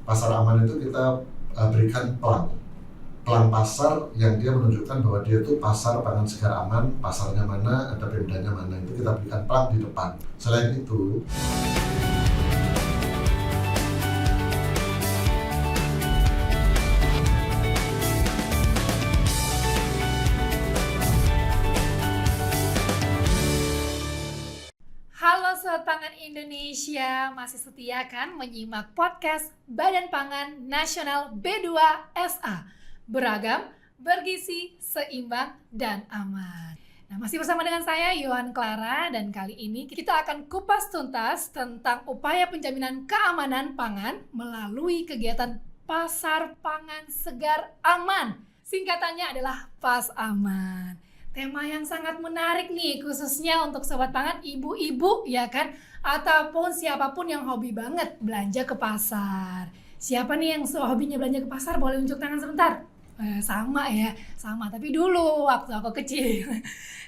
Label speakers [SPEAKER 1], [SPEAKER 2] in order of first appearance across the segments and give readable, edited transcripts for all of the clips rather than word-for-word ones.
[SPEAKER 1] Pasar aman itu kita berikan pelang pasar yang dia menunjukkan bahwa dia itu pasar pangan segar aman, pasarnya mana, ada pemdanya mana, itu kita berikan pelang di depan. Selain itu,
[SPEAKER 2] Halo Sobat Pangan Indonesia, masih setia kan menyimak podcast Badan Pangan Nasional B2SA. Beragam, bergizi, seimbang, dan aman. Nah, masih bersama dengan saya Yohan Clara, dan kali ini kita akan kupas tuntas tentang upaya penjaminan keamanan pangan melalui kegiatan Pasar Pangan Segar Aman. Singkatannya adalah PAS Aman. Tema yang sangat menarik nih, khususnya untuk sobat pangan ibu-ibu ya kan, ataupun siapapun yang hobi banget belanja ke pasar. Siapa nih yang hobinya belanja ke pasar? Boleh unjuk tangan sebentar. Sama ya, sama. Tapi dulu waktu aku kecil.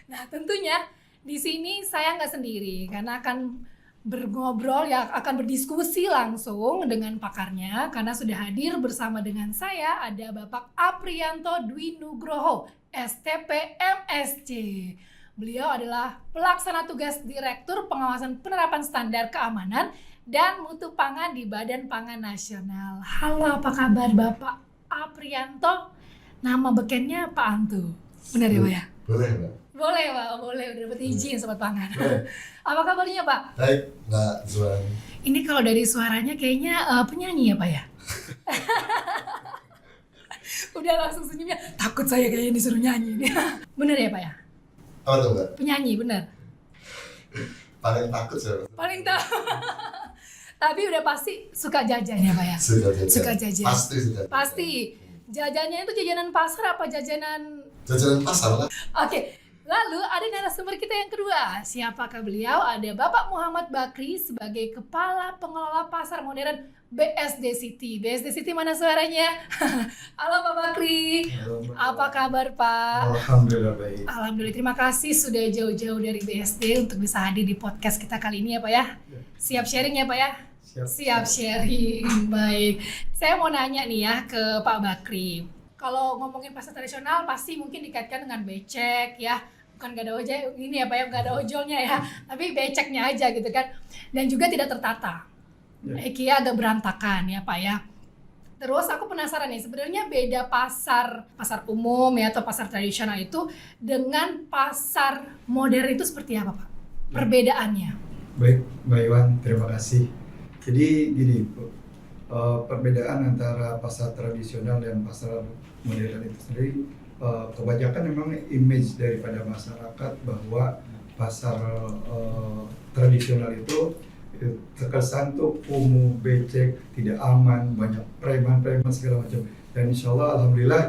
[SPEAKER 2] Nah, tentunya di sini saya nggak sendiri karena akan berngobrol ya, akan berdiskusi langsung dengan pakarnya, karena sudah hadir bersama dengan saya ada Bapak Aprianto Dwi Nugroho, STP MSc. Beliau adalah pelaksana tugas Direktur Pengawasan Penerapan Standar Keamanan dan Mutu Pangan di Badan Pangan Nasional. Halo, apa kabar Bapak Aprianto? Nama bekennya Pak Antu. Benar ya Pak ya?
[SPEAKER 1] boleh Mbak?
[SPEAKER 2] Boleh Pak, boleh. Udah dapat izin Sobat Pangan. Apa kabarnya Pak?
[SPEAKER 1] Baik, Mbak Zuan.
[SPEAKER 2] Ini kalau dari suaranya kayaknya penyanyi ya Pak ya? Udah langsung senyumnya, takut saya kayaknya disuruh nyanyi nih. Bener ya Pak ya?
[SPEAKER 1] Apa tuh Mbak?
[SPEAKER 2] Penyanyi, bener?
[SPEAKER 1] Paling takut saya.
[SPEAKER 2] Paling tahu. Tapi udah pasti suka jajan ya Pak ya? Suka jajan.
[SPEAKER 1] Pasti suka.
[SPEAKER 2] Pasti. Jajannya itu jajanan pasar apa jajanan?
[SPEAKER 1] Jajanan pasar lah.
[SPEAKER 2] Oke. Lalu ada narasumber kita yang kedua. Siapakah beliau? Ada Bapak Muhammad Bakri sebagai Kepala Pengelola Pasar Modern BSD City. BSD City mana suaranya? Halo Pak Bakri.
[SPEAKER 3] Halo,
[SPEAKER 2] Apa kabar Pak?
[SPEAKER 3] Alhamdulillah baik.
[SPEAKER 2] Alhamdulillah, terima kasih sudah jauh-jauh dari BSD untuk bisa hadir di podcast kita kali ini ya Pak ya. Siap sharing ya Pak ya? Siap sharing. Baik. Saya mau nanya nih ya ke Pak Bakri. Kalau ngomongin pasar tradisional pasti mungkin dikaitkan dengan becek ya. Bukan gak ada ojol ini ya Pak ya, gak ada ojolnya ya. Tapi beceknya aja gitu kan. Dan juga tidak tertata. IKEA agak berantakan ya Pak ya. Terus aku penasaran nih, sebenarnya beda pasar umum ya atau pasar tradisional itu dengan pasar modern itu seperti apa Pak? Perbedaannya?
[SPEAKER 3] Baik, Mbak Iwan, terima kasih. Jadi gini, perbedaan antara pasar tradisional dan pasar modern itu sendiri, kebanyakan memang image daripada masyarakat bahwa pasar tradisional itu terkesan tuh kumuh, becek, tidak aman, banyak preman segala macam. Dan insya Allah, alhamdulillah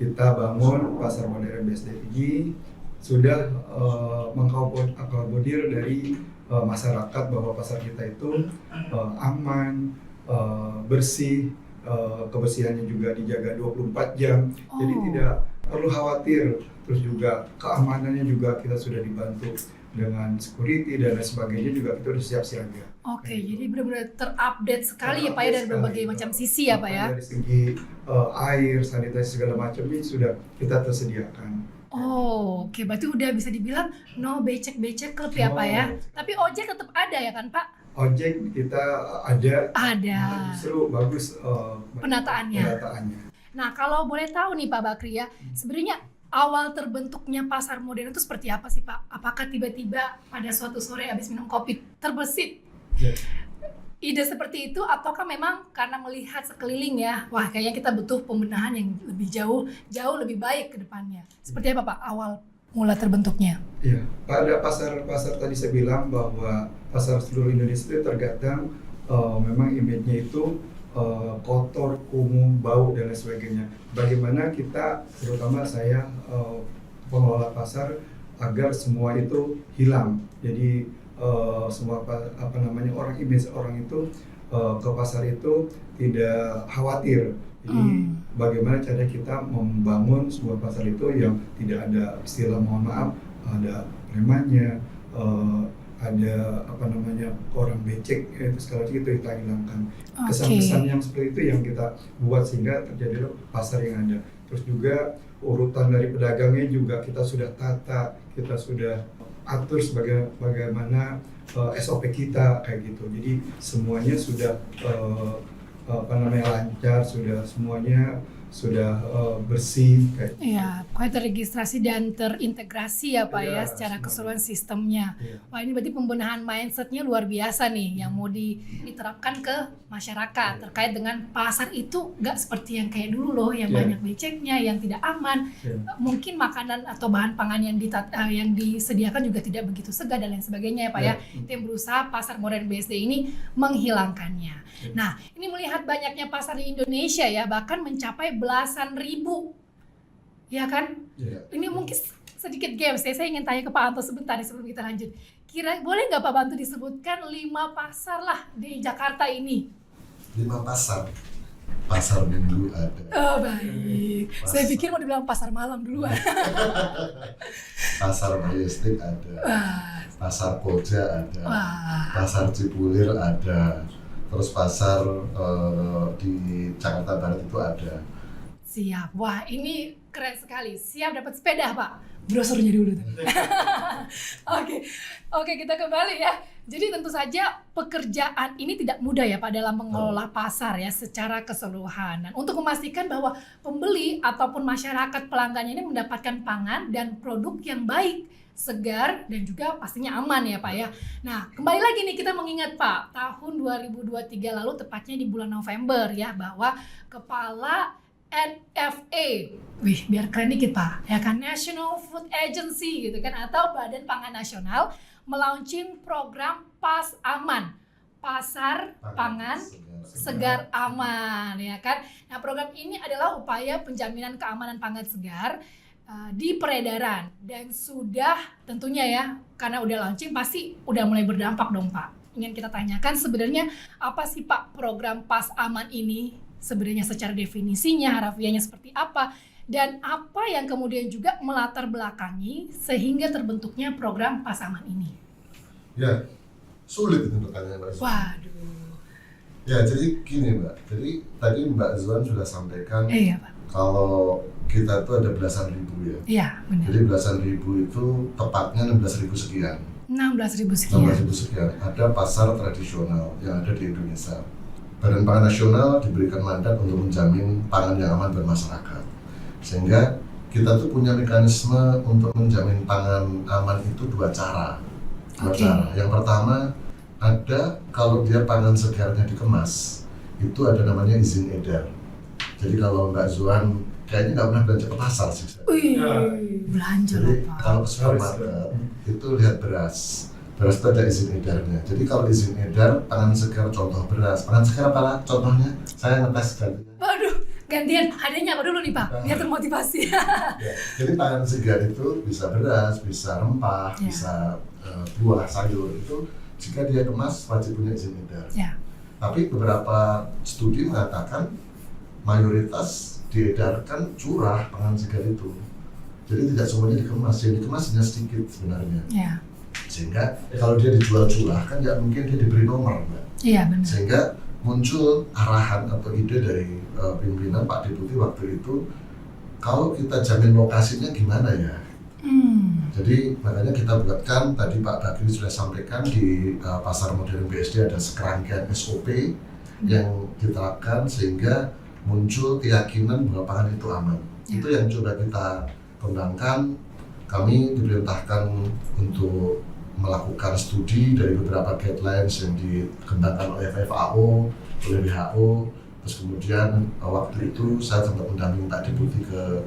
[SPEAKER 3] kita bangun pasar modern BSD ini sudah mengakomodir dari masyarakat bahwa pasar kita itu aman, bersih, kebersihannya juga dijaga 24 jam. Jadi tidak perlu khawatir. Terus juga keamanannya juga kita sudah dibantu dengan security dan lain sebagainya, juga kita sudah siap siaga.
[SPEAKER 2] Oke, jadi benar-benar terupdate sekali ya Pak ya dari berbagai macam sisi ya Pak ya.
[SPEAKER 3] Dari segi air, sanitasi segala macam ini sudah kita tersediakan.
[SPEAKER 2] Oh, oke, berarti udah bisa dibilang no becek-becek klub ya Pak ya. Tapi ojek tetap ada ya kan Pak?
[SPEAKER 3] Ojek kita ada.
[SPEAKER 2] Ada.
[SPEAKER 3] Justru bagus
[SPEAKER 2] Penataannya. Nah, kalau boleh tahu nih Pak Bakri ya, sebenarnya awal terbentuknya pasar modern itu seperti apa sih Pak? Apakah tiba-tiba pada suatu sore habis minum kopi terbesit ide seperti itu, ataukah memang karena melihat sekeliling ya, wah kayaknya kita butuh pembenahan yang lebih jauh lebih baik ke depannya. Seperti apa Pak awal mula terbentuknya?
[SPEAKER 3] Iya, pada pasar tadi saya bilang bahwa pasar seluruh Indonesia itu terkadang memang image-nya itu kotor, kumuh, bau dan lain sebagainya. Bagaimana kita, terutama saya pengelola pasar, agar semua itu hilang. Jadi semua image orang itu ke pasar itu tidak khawatir. Jadi bagaimana cara kita membangun sebuah pasar itu yang tidak ada istilah, mohon maaf, ada premannya, ada orang becek, itu sekali lagi itu kita hilangkan.
[SPEAKER 2] Oke.
[SPEAKER 3] Kesan-kesan yang seperti itu yang kita buat sehingga terjadilah pasar yang ada. Terus juga urutan dari pedagangnya juga kita sudah tata, kita sudah atur bagaimana SOP kita kayak gitu. Jadi semuanya sudah lancar, sudah semuanya sudah bersih kayak gitu.
[SPEAKER 2] Ya, pokoknya terregistrasi dan terintegrasi ya Pak ya,
[SPEAKER 3] Iya,
[SPEAKER 2] secara
[SPEAKER 3] semuanya.
[SPEAKER 2] keseluruhan sistemnya.
[SPEAKER 3] Iya.
[SPEAKER 2] Wah, ini berarti pembenahan mindsetnya luar biasa nih yang mau diterapkan ke masyarakat terkait dengan pasar itu nggak seperti yang kayak dulu loh, yang
[SPEAKER 3] Iya.
[SPEAKER 2] banyak beceknya, yang tidak aman.
[SPEAKER 3] Iya.
[SPEAKER 2] Mungkin makanan atau bahan pangan yang disediakan juga tidak begitu segar dan lain sebagainya ya Pak ya.
[SPEAKER 3] Iya.
[SPEAKER 2] Itu yang berusaha pasar modern BSD ini menghilangkannya.
[SPEAKER 3] Iya.
[SPEAKER 2] Nah, ini melihat banyaknya pasar di Indonesia ya, bahkan mencapai belasan ribu. Ya kan?
[SPEAKER 1] Iya.
[SPEAKER 2] Ini mungkin sedikit games ya. Saya ingin tanya ke Pak Anto sebentar nih sebelum kita lanjut. Boleh nggak Pak Bantu disebutkan 5 pasar lah di Jakarta ini?
[SPEAKER 1] 5 pasar. Pasar Minggu ada.
[SPEAKER 2] Oh, baik. Saya pikir mau dibilang pasar malam duluan.
[SPEAKER 1] Pasar Majestic ada.
[SPEAKER 2] Wah,
[SPEAKER 1] Pasar Koja ada.
[SPEAKER 2] wah.
[SPEAKER 1] Pasar Cipulir ada. Terus pasar di Jakarta Barat itu ada.
[SPEAKER 2] Siap. Wah, ini keren sekali. Siap dapat sepeda, Pak. Brosurnya dulu tuh. Oke, kita kembali ya. Jadi tentu saja pekerjaan ini tidak mudah ya Pak dalam mengelola pasar ya secara keseluruhan. Dan untuk memastikan bahwa pembeli ataupun masyarakat pelanggannya ini mendapatkan pangan dan produk yang baik, segar dan juga pastinya aman ya Pak ya. Nah, kembali lagi nih kita mengingat Pak, tahun 2023 lalu tepatnya di bulan November ya, bahwa Kepala NFA, biar keren dikit Pak, ya kan, National Food Agency gitu kan, atau Badan Pangan Nasional melaunching program PAS Aman, Pasar Pangan Segar Aman, ya kan. Nah, program ini adalah upaya penjaminan keamanan pangan segar di peredaran dan sudah tentunya ya, karena udah launching pasti udah mulai berdampak dong Pak. Ingin kita tanyakan sebenarnya apa sih Pak program PAS Aman ini? Sebenarnya secara definisinya, harafiahnya seperti apa, dan apa yang kemudian juga melatar belakangi sehingga terbentuknya program PAS Aman ini?
[SPEAKER 1] Ya, sulit itu pertanyaan Mbak Zuan.
[SPEAKER 2] Waduh.
[SPEAKER 1] Ya, jadi gini Mbak. Jadi tadi Mbak Zuan sudah sampaikan
[SPEAKER 2] Iya Pak.
[SPEAKER 1] kalau kita itu ada belasan ribu ya.
[SPEAKER 2] Iya benar.
[SPEAKER 1] Jadi belasan ribu itu tepatnya 16.000 sekian.
[SPEAKER 2] 16.000 sekian.
[SPEAKER 1] 16.000 sekian. Ada pasar tradisional yang ada di Indonesia. Badan Pangan Nasional diberikan mandat untuk menjamin pangan yang aman bermasyarakat. Sehingga kita tuh punya mekanisme untuk menjamin pangan aman itu dua cara.
[SPEAKER 2] Oke.
[SPEAKER 1] Yang pertama, ada kalau dia pangan segarnya dikemas, itu ada namanya izin edar. Jadi kalau Mbak Zuan kayaknya nggak pernah belanja ke pasar sih.
[SPEAKER 2] Wih,
[SPEAKER 3] Ya.
[SPEAKER 2] belanja
[SPEAKER 1] Jadi
[SPEAKER 2] Pak.
[SPEAKER 1] kalau ke supermarket itu lihat beras. Beras itu ada izin edarnya. Jadi kalau izin edar, pangan segar contoh beras. Pangan segar apa contohnya? Saya ngetes gantinya.
[SPEAKER 2] Waduh, gantian hadiahnya apa dulu nih Pak? Biar termotivasi.
[SPEAKER 1] Ya, jadi pangan segar itu bisa beras, bisa rempah,
[SPEAKER 2] Ya.
[SPEAKER 1] bisa buah, sayur. Itu jika dia kemas wajib punya izin edar.
[SPEAKER 2] Ya.
[SPEAKER 1] Tapi beberapa studi mengatakan mayoritas diedarkan curah pangan segar itu. Jadi tidak semuanya dikemas, yang dikemas hanya sedikit sebenarnya.
[SPEAKER 2] Ya.
[SPEAKER 1] Sehingga kalau dia dijual curah kan nggak mungkin dia diberi nomor, Mbak.
[SPEAKER 2] Iya benar.
[SPEAKER 1] Sehingga muncul arahan atau ide dari pimpinan Pak Deputi waktu itu, kalau kita jamin lokasinya gimana ya? Jadi makanya kita buatkan, tadi Pak Bagri sudah sampaikan di pasar modern BSD ada serangkaian SOP yang diterapkan sehingga muncul keyakinan bahwa pangan itu aman.
[SPEAKER 2] Ya.
[SPEAKER 1] Itu yang coba kita kembangkan. Kami diperintahkan untuk melakukan studi dari beberapa guidelines yang dikembangkan oleh FAO, oleh WHO. Terus kemudian waktu itu saya sempat mendampingi Pak Deputi ke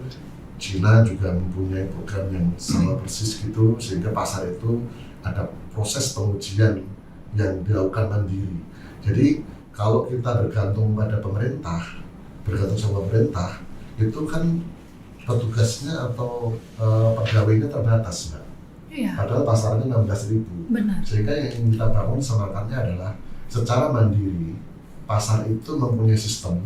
[SPEAKER 1] Cina, juga mempunyai program yang sama persis gitu, sehingga pasar itu ada proses pengujian yang dilakukan mandiri. Jadi kalau kita bergantung pada pemerintah, bergantung sama pemerintah, itu kan petugasnya atau pegawainya terbatas, Mbak.
[SPEAKER 2] Iya.
[SPEAKER 1] Padahal pasarnya 16.000.
[SPEAKER 2] Benar.
[SPEAKER 1] Sehingga yang ingin kita bangun semangatnya adalah secara mandiri pasar itu mempunyai sistem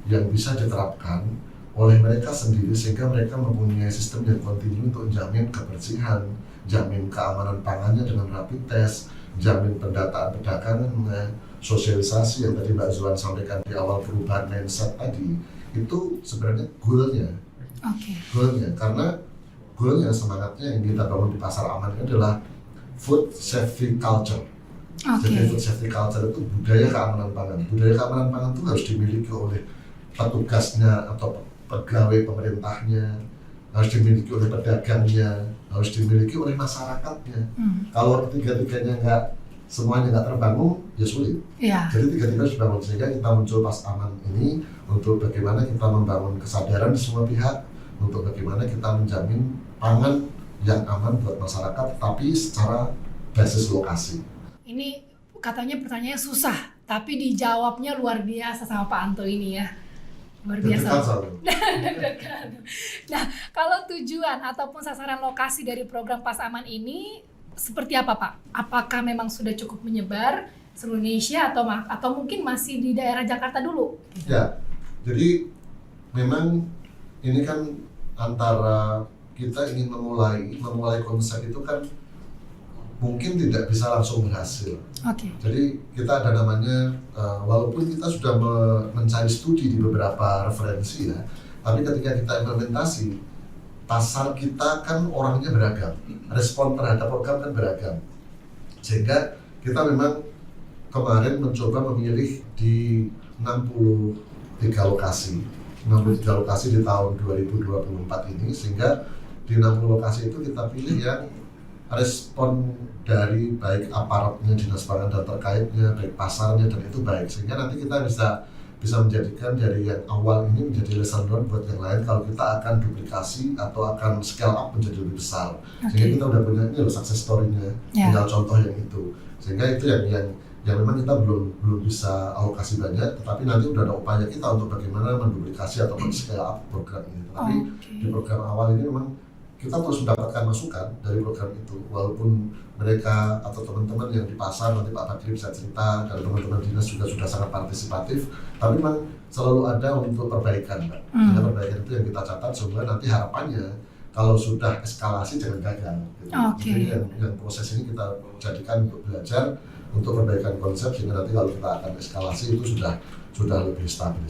[SPEAKER 1] yang bisa diterapkan oleh mereka sendiri, sehingga mereka mempunyai sistem yang kontinu untuk menjamin kebersihan, jamin keamanan pangannya dengan rapid test, jamin pendataan perdagangannya, sosialisasi yang tadi Mbak Zuan sampaikan di awal, perubahan mindset tadi, itu sebenarnya goalnya. Karena goalnya, semangatnya yang kita bangun di pasar aman ini adalah food safety culture. Jadi food safety culture itu budaya keamanan pangan. Budaya keamanan pangan itu harus dimiliki oleh petugasnya atau pegawai pemerintahnya, harus dimiliki oleh pedagangnya, harus dimiliki oleh masyarakatnya. Kalau tiga-tiganya semuanya nggak terbangun, ya sulit. Jadi tiga-tiga harus dibangun, sehingga kita muncul pas aman ini untuk bagaimana kita membangun kesadaran di semua pihak, untuk bagaimana kita menjamin pangan yang aman buat masyarakat, tapi secara basis lokasi.
[SPEAKER 2] Ini katanya pertanyaannya susah, tapi dijawabnya luar biasa sama Pak Anto ini ya. Luar biasa. Nah, kalau tujuan ataupun sasaran lokasi dari program Pas Aman ini seperti apa Pak? Apakah memang sudah cukup menyebar seluruh Indonesia atau mungkin masih di daerah Jakarta dulu?
[SPEAKER 1] Ya, jadi memang ini kan antara kita ingin memulai konsep itu kan mungkin tidak bisa langsung berhasil. Jadi kita ada namanya, walaupun kita sudah mencari studi di beberapa referensi ya, tapi ketika kita implementasi, pasar kita kan orangnya beragam, respon terhadap program kan beragam, sehingga kita memang kemarin mencoba memilih di 63 lokasi di tahun 2024 ini, sehingga di 60 lokasi itu kita pilih yang respon dari baik aparatnya, dinas pangan dan terkaitnya, baik pasarnya, dan itu baik, sehingga nanti kita bisa menjadikan dari yang awal ini menjadi lesson learned buat yang lain kalau kita akan duplikasi atau akan scale up menjadi lebih besar. Sehingga kita udah punya ini loh success story-nya, tinggal contoh yang itu. Sehingga itu yang memang kita belum bisa alokasi banyak, tetapi nanti udah ada upaya kita untuk bagaimana menduplikasi atau men-scale up program ini. Tapi di program awal ini memang kita terus mendapatkan masukan dari program itu, walaupun mereka atau teman-teman yang di pasar, nanti Pak Badri bisa cerita, dan teman-teman dinas juga sudah sangat partisipatif, tapi memang selalu ada untuk perbaikan, Mbak. Karena perbaikan itu yang kita catat, sehingga nanti harapannya kalau sudah eskalasi jangan gagal. Gitu. Jadi yang proses ini kita jadikan untuk belajar, untuk perbaikan konsep, sehingga nanti kalau kita akan eskalasi itu sudah lebih stabil.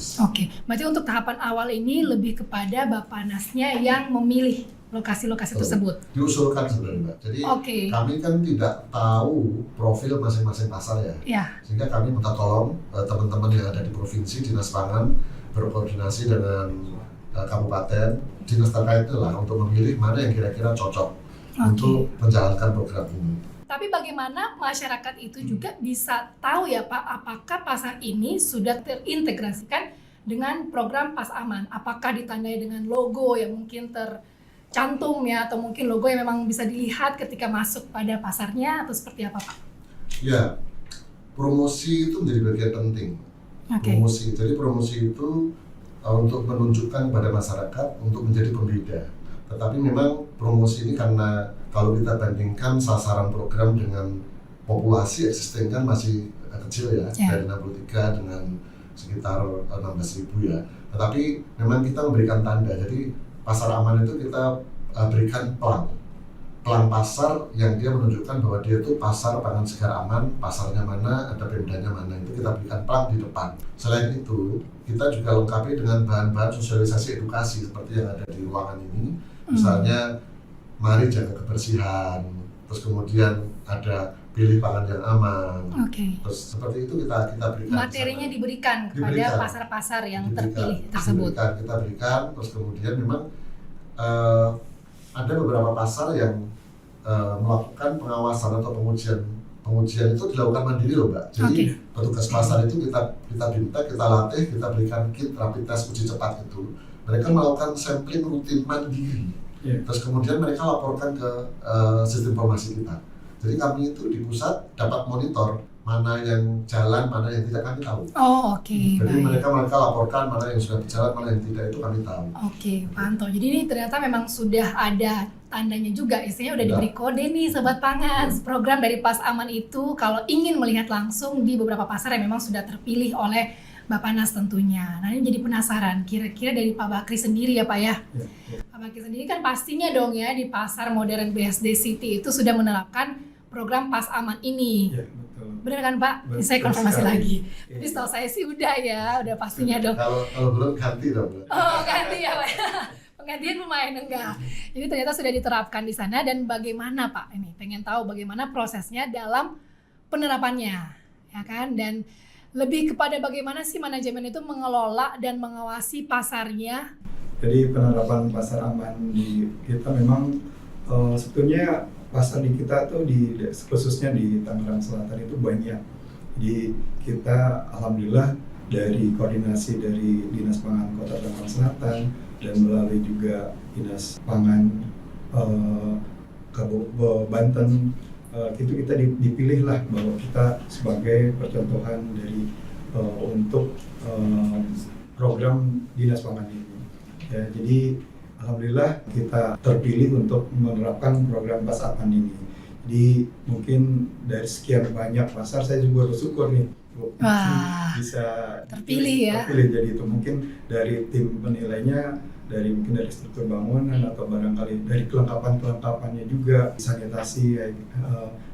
[SPEAKER 2] Berarti untuk tahapan awal ini lebih kepada Bappanasnya yang memilih lokasi-lokasi tersebut.
[SPEAKER 1] Diusulkan sebenarnya Mbak. Jadi kami kan tidak tahu profil masing-masing pasar ya. Sehingga kami minta tolong teman-teman yang ada di provinsi, dinas pangan berkoordinasi dengan kabupaten, dinas terkait lah untuk memilih mana yang kira-kira cocok untuk menjalankan program ini.
[SPEAKER 2] Tapi bagaimana masyarakat itu juga bisa tahu ya Pak, apakah pasar ini sudah terintegrasikan dengan program Pas Aman? Apakah ditandai dengan logo yang mungkin tercantum ya, atau mungkin logo yang memang bisa dilihat ketika masuk pada pasarnya, atau seperti apa Pak?
[SPEAKER 1] Ya, promosi itu menjadi bagian penting. Promosi, jadi promosi itu untuk menunjukkan kepada masyarakat untuk menjadi pembeda. Tetapi memang promosi ini karena kalau kita bandingkan sasaran program dengan populasi existing kan masih kecil ya, dari 63 dengan sekitar 16.000 ya. Tetapi memang kita memberikan tanda, jadi pasar aman itu kita berikan pelang pasar yang dia menunjukkan bahwa dia itu pasar pangan segar aman, pasarnya mana, ada pemdanya mana, itu kita berikan pelang di depan. Selain itu, kita juga lengkapi dengan bahan-bahan sosialisasi edukasi seperti yang ada di ruangan ini. Misalnya, mari jaga kebersihan, terus kemudian ada pilih pangan yang aman. Terus seperti itu kita berikan.
[SPEAKER 2] Materinya diberikan kepada pasar-pasar yang terpilih tersebut.
[SPEAKER 1] Kita berikan, terus kemudian memang ada beberapa pasar yang melakukan pengawasan atau pengujian itu dilakukan mandiri loh Mbak. Jadi petugas pasar itu kita minta, kita latih, kita berikan kit rapid test uji cepat itu. Mereka melakukan sampling rutin mandiri. Terus kemudian mereka laporkan ke sistem informasi kita. Jadi kami itu di pusat dapat monitor mana yang jalan, mana yang tidak, kami tahu. Jadi mereka laporkan mana yang sudah berjalan, mana yang tidak, itu kami tahu.
[SPEAKER 2] Pak Anto. Jadi ini ternyata memang sudah ada tandanya juga, istilahnya udah diberi kode nih Sobat Pangan. Program dari Pas Aman itu kalau ingin melihat langsung di beberapa pasar yang memang sudah terpilih oleh Bappanas tentunya. Nah ini jadi penasaran, kira-kira dari Pak Bakri sendiri ya Pak ya. Pak Bakri sendiri kan pastinya dong ya di pasar modern BSD City itu sudah menerapkan program Pas Aman ini.
[SPEAKER 3] Ya, betul.
[SPEAKER 2] Benar kan Pak?
[SPEAKER 3] Betul
[SPEAKER 2] Saya konfirmasi
[SPEAKER 3] sekali.
[SPEAKER 2] lagi.
[SPEAKER 3] Iya.
[SPEAKER 2] Tapi setahu saya sih udah ya, udah pastinya dong.
[SPEAKER 1] Kalau belum ganti dong.
[SPEAKER 2] Oh ganti ya Pak. Penggantian lumayan enggak. Jadi ternyata sudah diterapkan di sana dan bagaimana Pak? Ini pengen tahu bagaimana prosesnya dalam penerapannya, ya kan? Dan lebih kepada bagaimana sih manajemen itu mengelola dan mengawasi pasarnya.
[SPEAKER 3] Jadi penerapan pasar aman di kita memang sebetulnya pasar di kita tuh khususnya di Tangerang Selatan itu banyak. Jadi kita alhamdulillah dari koordinasi dari Dinas Pangan Kota Tangerang Selatan dan melalui juga Dinas Pangan Banten, itu kita dipilih lah bahwa kita sebagai percontohan dari untuk program Dinas Pangan ini. Ya, jadi alhamdulillah kita terpilih untuk menerapkan program Pas Aman ini. Jadi mungkin dari sekian banyak pasar saya juga bersyukur nih Bu,
[SPEAKER 2] Wah,
[SPEAKER 3] bisa
[SPEAKER 2] terpilih ya.
[SPEAKER 3] Terpilih, jadi itu mungkin dari tim penilainya, mungkin dari struktur bangunan atau barangkali dari kelengkapannya juga, sanitasi,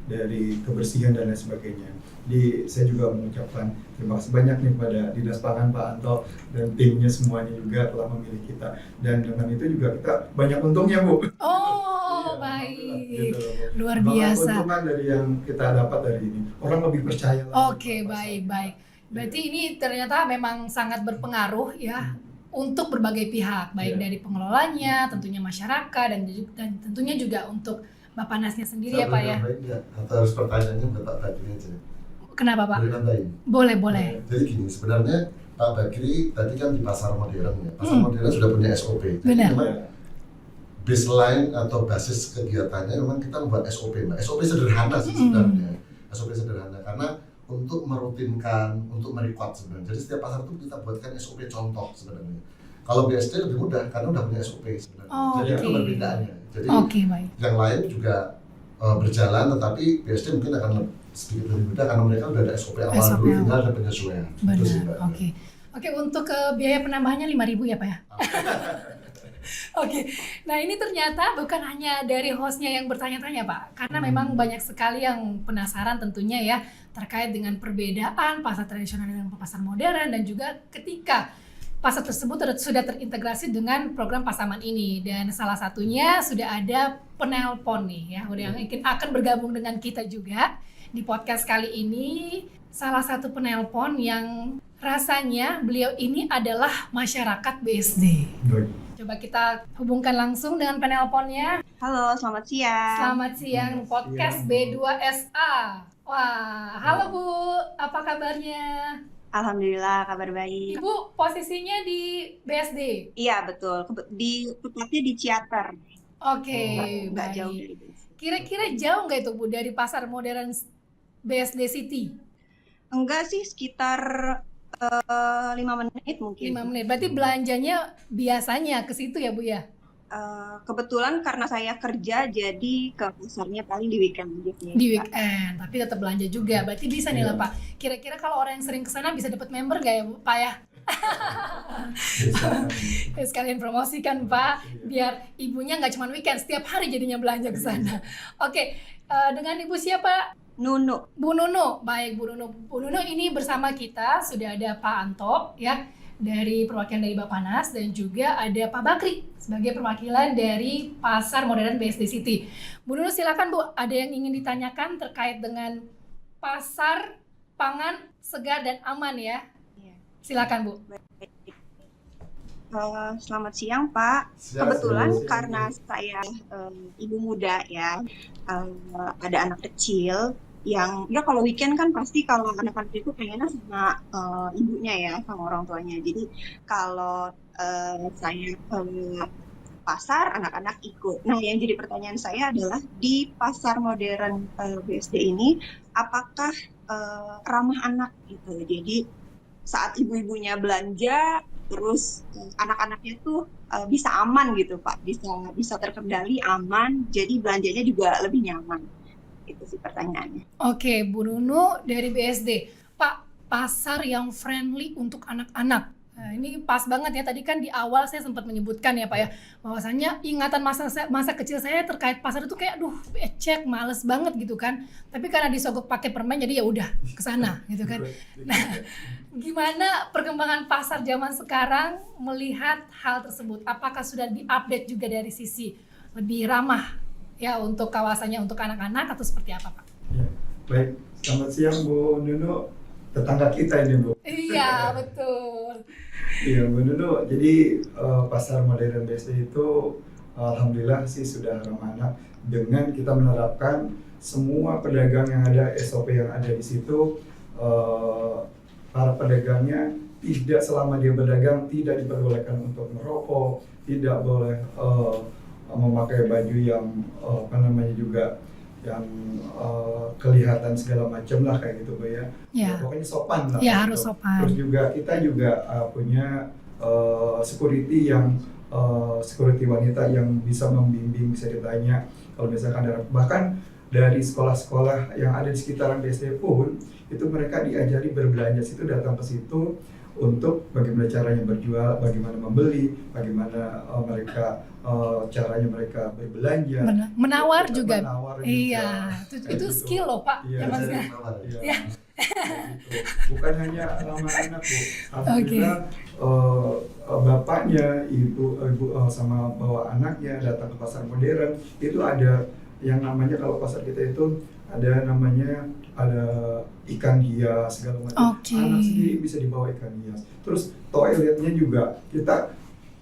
[SPEAKER 3] dari kebersihan dan lain sebagainya. Jadi saya juga mengucapkan terima kasih banyak nih pada Dinas Pangan Pak Anto dan timnya semuanya juga telah memilih kita, dan dengan itu juga kita banyak untungnya Bu.
[SPEAKER 2] Oh,
[SPEAKER 3] Iya,
[SPEAKER 2] baik.
[SPEAKER 3] gitu loh, Bu.
[SPEAKER 2] Luar
[SPEAKER 3] Banyak
[SPEAKER 2] biasa.
[SPEAKER 3] keuntungan dari yang kita dapat dari ini, orang lebih percaya lagi
[SPEAKER 2] Oke,
[SPEAKER 3] pada
[SPEAKER 2] baik,
[SPEAKER 3] pasar.
[SPEAKER 2] baik. Berarti ini ternyata memang sangat berpengaruh ya untuk berbagai pihak, baik
[SPEAKER 3] Iya.
[SPEAKER 2] dari pengelolanya, tentunya masyarakat dan tentunya juga untuk Bapak Nasnya sendiri ya Pak ya.
[SPEAKER 1] Baik nggak? Atau harus pertanyaannya buat Pak Bakri aja.
[SPEAKER 2] Kenapa Pak?
[SPEAKER 1] Boleh nambahin?
[SPEAKER 2] Boleh, boleh.
[SPEAKER 1] Jadi gini, sebenarnya Pak Bakri tadi kan di pasar modern ya. Pasar modern sudah punya SOP. Jadi
[SPEAKER 2] Benar.
[SPEAKER 1] memang baseline atau basis kegiatannya memang kita membuat SOP, Mbak. SOP sederhana sih sebenarnya. SOP sederhana karena untuk merutinkan, untuk merecord sebenarnya. Jadi setiap pasar itu kita buatkan SOP contoh sebenarnya. Kalau BSD lebih mudah karena udah punya SOP sebenarnya.
[SPEAKER 2] Oh,
[SPEAKER 1] Jadi itu
[SPEAKER 2] oke.
[SPEAKER 1] perbedaannya. Jadi
[SPEAKER 2] Oke, baik.
[SPEAKER 1] yang lain juga berjalan, tetapi BSD mungkin akan sedikit lebih mudah karena mereka udah ada SOP awal
[SPEAKER 2] SOP
[SPEAKER 1] dulu,
[SPEAKER 2] awal.
[SPEAKER 1] tinggal ada penyesuaian. Itu sih,
[SPEAKER 2] Benar.
[SPEAKER 1] Mbak.
[SPEAKER 2] Oke. Oke, untuk biaya penambahannya 5.000 ya Pak ya? Oke, nah ini ternyata bukan hanya dari hostnya yang bertanya-tanya Pak, karena memang banyak sekali yang penasaran tentunya ya terkait dengan perbedaan pasar tradisional dengan pasar modern, dan juga ketika pasar tersebut sudah terintegrasi dengan program Pas Aman ini, dan salah satunya sudah ada penelpon nih ya, udah yang akan bergabung dengan kita juga di podcast kali ini. Salah satu penelpon yang rasanya beliau ini adalah masyarakat BSD.
[SPEAKER 3] Baik.
[SPEAKER 2] Coba kita hubungkan langsung dengan penelponnya.
[SPEAKER 4] Halo, selamat siang.
[SPEAKER 2] Selamat siang,
[SPEAKER 3] Selamat
[SPEAKER 2] podcast
[SPEAKER 3] siang, Bu.
[SPEAKER 2] B2SA. Wah, halo Bu, apa kabarnya?
[SPEAKER 4] Alhamdulillah, kabar baik.
[SPEAKER 2] Ibu posisinya di BSD.
[SPEAKER 4] Iya, betul. Tepatnya di Ciater.
[SPEAKER 2] Oke,
[SPEAKER 4] Nggak jauh
[SPEAKER 2] baik.
[SPEAKER 4] dari BSD.
[SPEAKER 2] Kira-kira jauh nggak itu Bu dari pasar modern BSD City?
[SPEAKER 4] Enggak sih, sekitar 5 menit mungkin.
[SPEAKER 2] 5 menit. Berarti belanjanya biasanya ke situ ya Bu ya?
[SPEAKER 4] Kebetulan karena saya kerja, jadi ke pasarnya paling di weekend aja sih,
[SPEAKER 2] Di
[SPEAKER 4] Pak.
[SPEAKER 2] weekend, tapi tetap belanja juga. Berarti bisa nih lah Pak. Kira-kira kalau orang yang sering ke sana bisa dapat member gak ya Bu, Pak ya? Ya, sekalian promosikan Pak, biar ibunya nggak cuma weekend, setiap hari jadinya belanja ke sana. Oke, dengan Ibu siapa?
[SPEAKER 4] Nunu.
[SPEAKER 2] Bu Nunu. Baik Bu Nunu. Bu Nunu ini bersama kita sudah ada Pak Anto ya, dari perwakilan dari Bappenas, dan juga ada Pak Bakri sebagai perwakilan dari Pasar Modern BSD City. Bu Nunu silakan Bu, ada yang ingin ditanyakan terkait dengan pasar pangan segar dan aman ya?
[SPEAKER 4] Iya.
[SPEAKER 2] Silakan Bu.
[SPEAKER 4] Selamat siang, Pak.
[SPEAKER 1] Siap,
[SPEAKER 4] Kebetulan
[SPEAKER 1] siap.
[SPEAKER 4] karena saya ibu muda ya, ada anak kecil yang ya kalau weekend kan pasti kalau anak-anak itu pengennya sama ibunya ya, sama orang tuanya. Jadi kalau saya ke pasar, anak-anak ikut. Nah, yang jadi pertanyaan saya adalah di pasar modern BSD ini apakah ramah anak gitu. Jadi saat ibu-ibunya belanja, terus anak-anaknya tuh bisa aman gitu Pak, bisa terkendali, aman, jadi belanjanya juga lebih nyaman. Itu sih pertanyaannya.
[SPEAKER 2] Oke, Bu Nunu dari BSD. Pak, pasar yang friendly untuk anak-anak. Nah, ini pas banget ya, tadi kan di awal saya sempat menyebutkan ya Pak ya, bahwasannya ingatan masa kecil saya terkait pasar itu kayak aduh becek, males banget gitu kan. Tapi karena disogok pakai permen jadi ya udah ke sana gitu kan. Nah, gimana perkembangan pasar zaman sekarang melihat hal tersebut? Apakah sudah diupdate juga dari sisi lebih ramah ya untuk kawasannya untuk anak-anak atau seperti apa Pak?
[SPEAKER 3] Ya, baik. Selamat siang Bu Nunu, tetangga kita ini Bu.
[SPEAKER 2] Iya betul.
[SPEAKER 3] Iya Bu Nunu, jadi pasar modern BSD itu alhamdulillah sih sudah ramah anak dengan kita menerapkan semua pedagang yang ada, SOP yang ada di situ, para pedagangnya tidak selama dia berdagang tidak diperbolehkan untuk merokok, tidak boleh memakai baju yang juga yang kelihatan segala macam lah kayak gitu Bu ya.
[SPEAKER 2] Ya.
[SPEAKER 3] Pokoknya sopan lah.
[SPEAKER 2] Ya
[SPEAKER 3] gitu.
[SPEAKER 2] harus sopan.
[SPEAKER 3] Terus juga kita juga punya security yang security wanita yang bisa membimbing, bisa ditanya kalau misalkan ada, bahkan dari sekolah-sekolah yang ada di sekitaran BSD pun itu mereka diajari berbelanja situ, datang ke situ untuk bagaimana caranya berjual, bagaimana membeli, bagaimana caranya mereka berbelanja,
[SPEAKER 2] menawar juga.
[SPEAKER 3] Menawar
[SPEAKER 2] Iya,
[SPEAKER 3] juga.
[SPEAKER 2] itu skill loh Pak.
[SPEAKER 3] Iya,
[SPEAKER 2] Ya maksudnya.
[SPEAKER 3] Iya.
[SPEAKER 2] Ya.
[SPEAKER 3] Gitu. Bukan hanya ramah anak Bu, alhamdulillah bapaknya, ibu sama bawa anaknya datang ke pasar modern itu ada yang namanya, kalau pasar kita itu ada namanya ikan hias segala macam. Anak sendiri bisa dibawa ikan hias. Terus toiletnya juga kita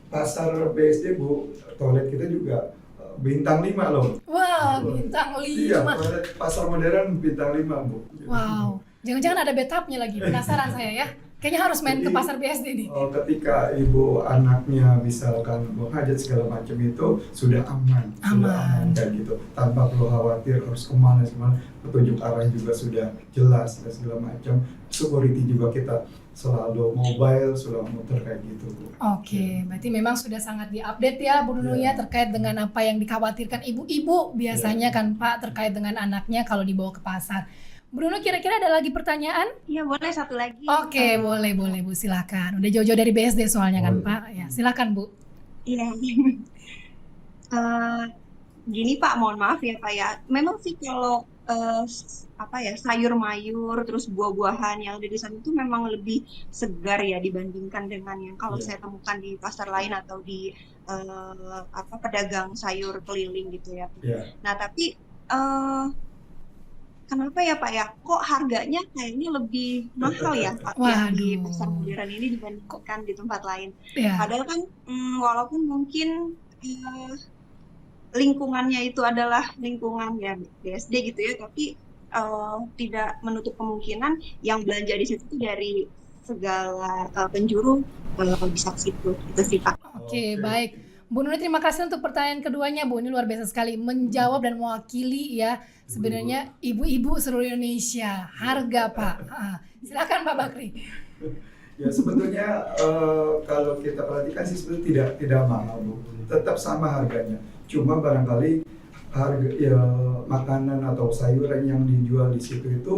[SPEAKER 3] pasar BSD Bu, toilet kita juga bintang 5 loh.
[SPEAKER 2] Wah, bintang 5.
[SPEAKER 3] Iya, toilet pasar modern bintang 5 Bu.
[SPEAKER 2] Wow, jangan-jangan ada bathtubnya lagi, penasaran saya ya. Kayaknya harus main ke pasar BSD nih.
[SPEAKER 3] Ketika ibu anaknya misalkan buang hajat segala macam itu sudah aman kayak gitu, tanpa perlu khawatir harus kemana, petunjuk arah juga sudah jelas dan segala macam. Security juga kita selalu mobile, sudah muter kayak gitu Bu.
[SPEAKER 2] Oke, berarti memang sudah sangat diupdate ya Bu Nunu ya terkait dengan apa yang dikhawatirkan ibu-ibu biasanya kan Pak terkait dengan anaknya kalau dibawa ke pasar. Bu Nunu, kira-kira ada lagi pertanyaan?
[SPEAKER 4] Iya, boleh satu lagi.
[SPEAKER 2] Oke, boleh Bu, silakan. Udah jauh-jauh dari BSD soalnya kan Pak. Ya, silakan Bu.
[SPEAKER 4] Iya. Gini Pak, mohon maaf ya Pak ya. Memang sih kalau sayur mayur terus buah-buahan yang ada di sana itu memang lebih segar ya dibandingkan dengan yang kalau saya temukan di pasar lain atau di pedagang sayur keliling gitu ya. Nah, tapi kenapa ya Pak ya, kok harganya kayaknya lebih mahal ya Pak ya, di pasar modern ini dibandingkan di tempat lain. Padahal kan walaupun mungkin lingkungannya itu adalah lingkungan ya BSD gitu ya, tapi tidak menutup kemungkinan yang belanja di situ dari segala penjuru bisa ke situ, itu sih Pak.
[SPEAKER 2] Oke, baik. Bu Nuni, terima kasih untuk pertanyaan keduanya Bu. Ini luar biasa sekali menjawab dan mewakili ya sebenarnya ibu-ibu seluruh Indonesia. Harga Pak. Silakan Pak Bakri.
[SPEAKER 3] Ya sebetulnya kalau kita perhatikan sih sebetulnya tidak mahal Bu. Tetap sama harganya. Cuma barangkali harga makanan atau sayuran yang dijual di situ itu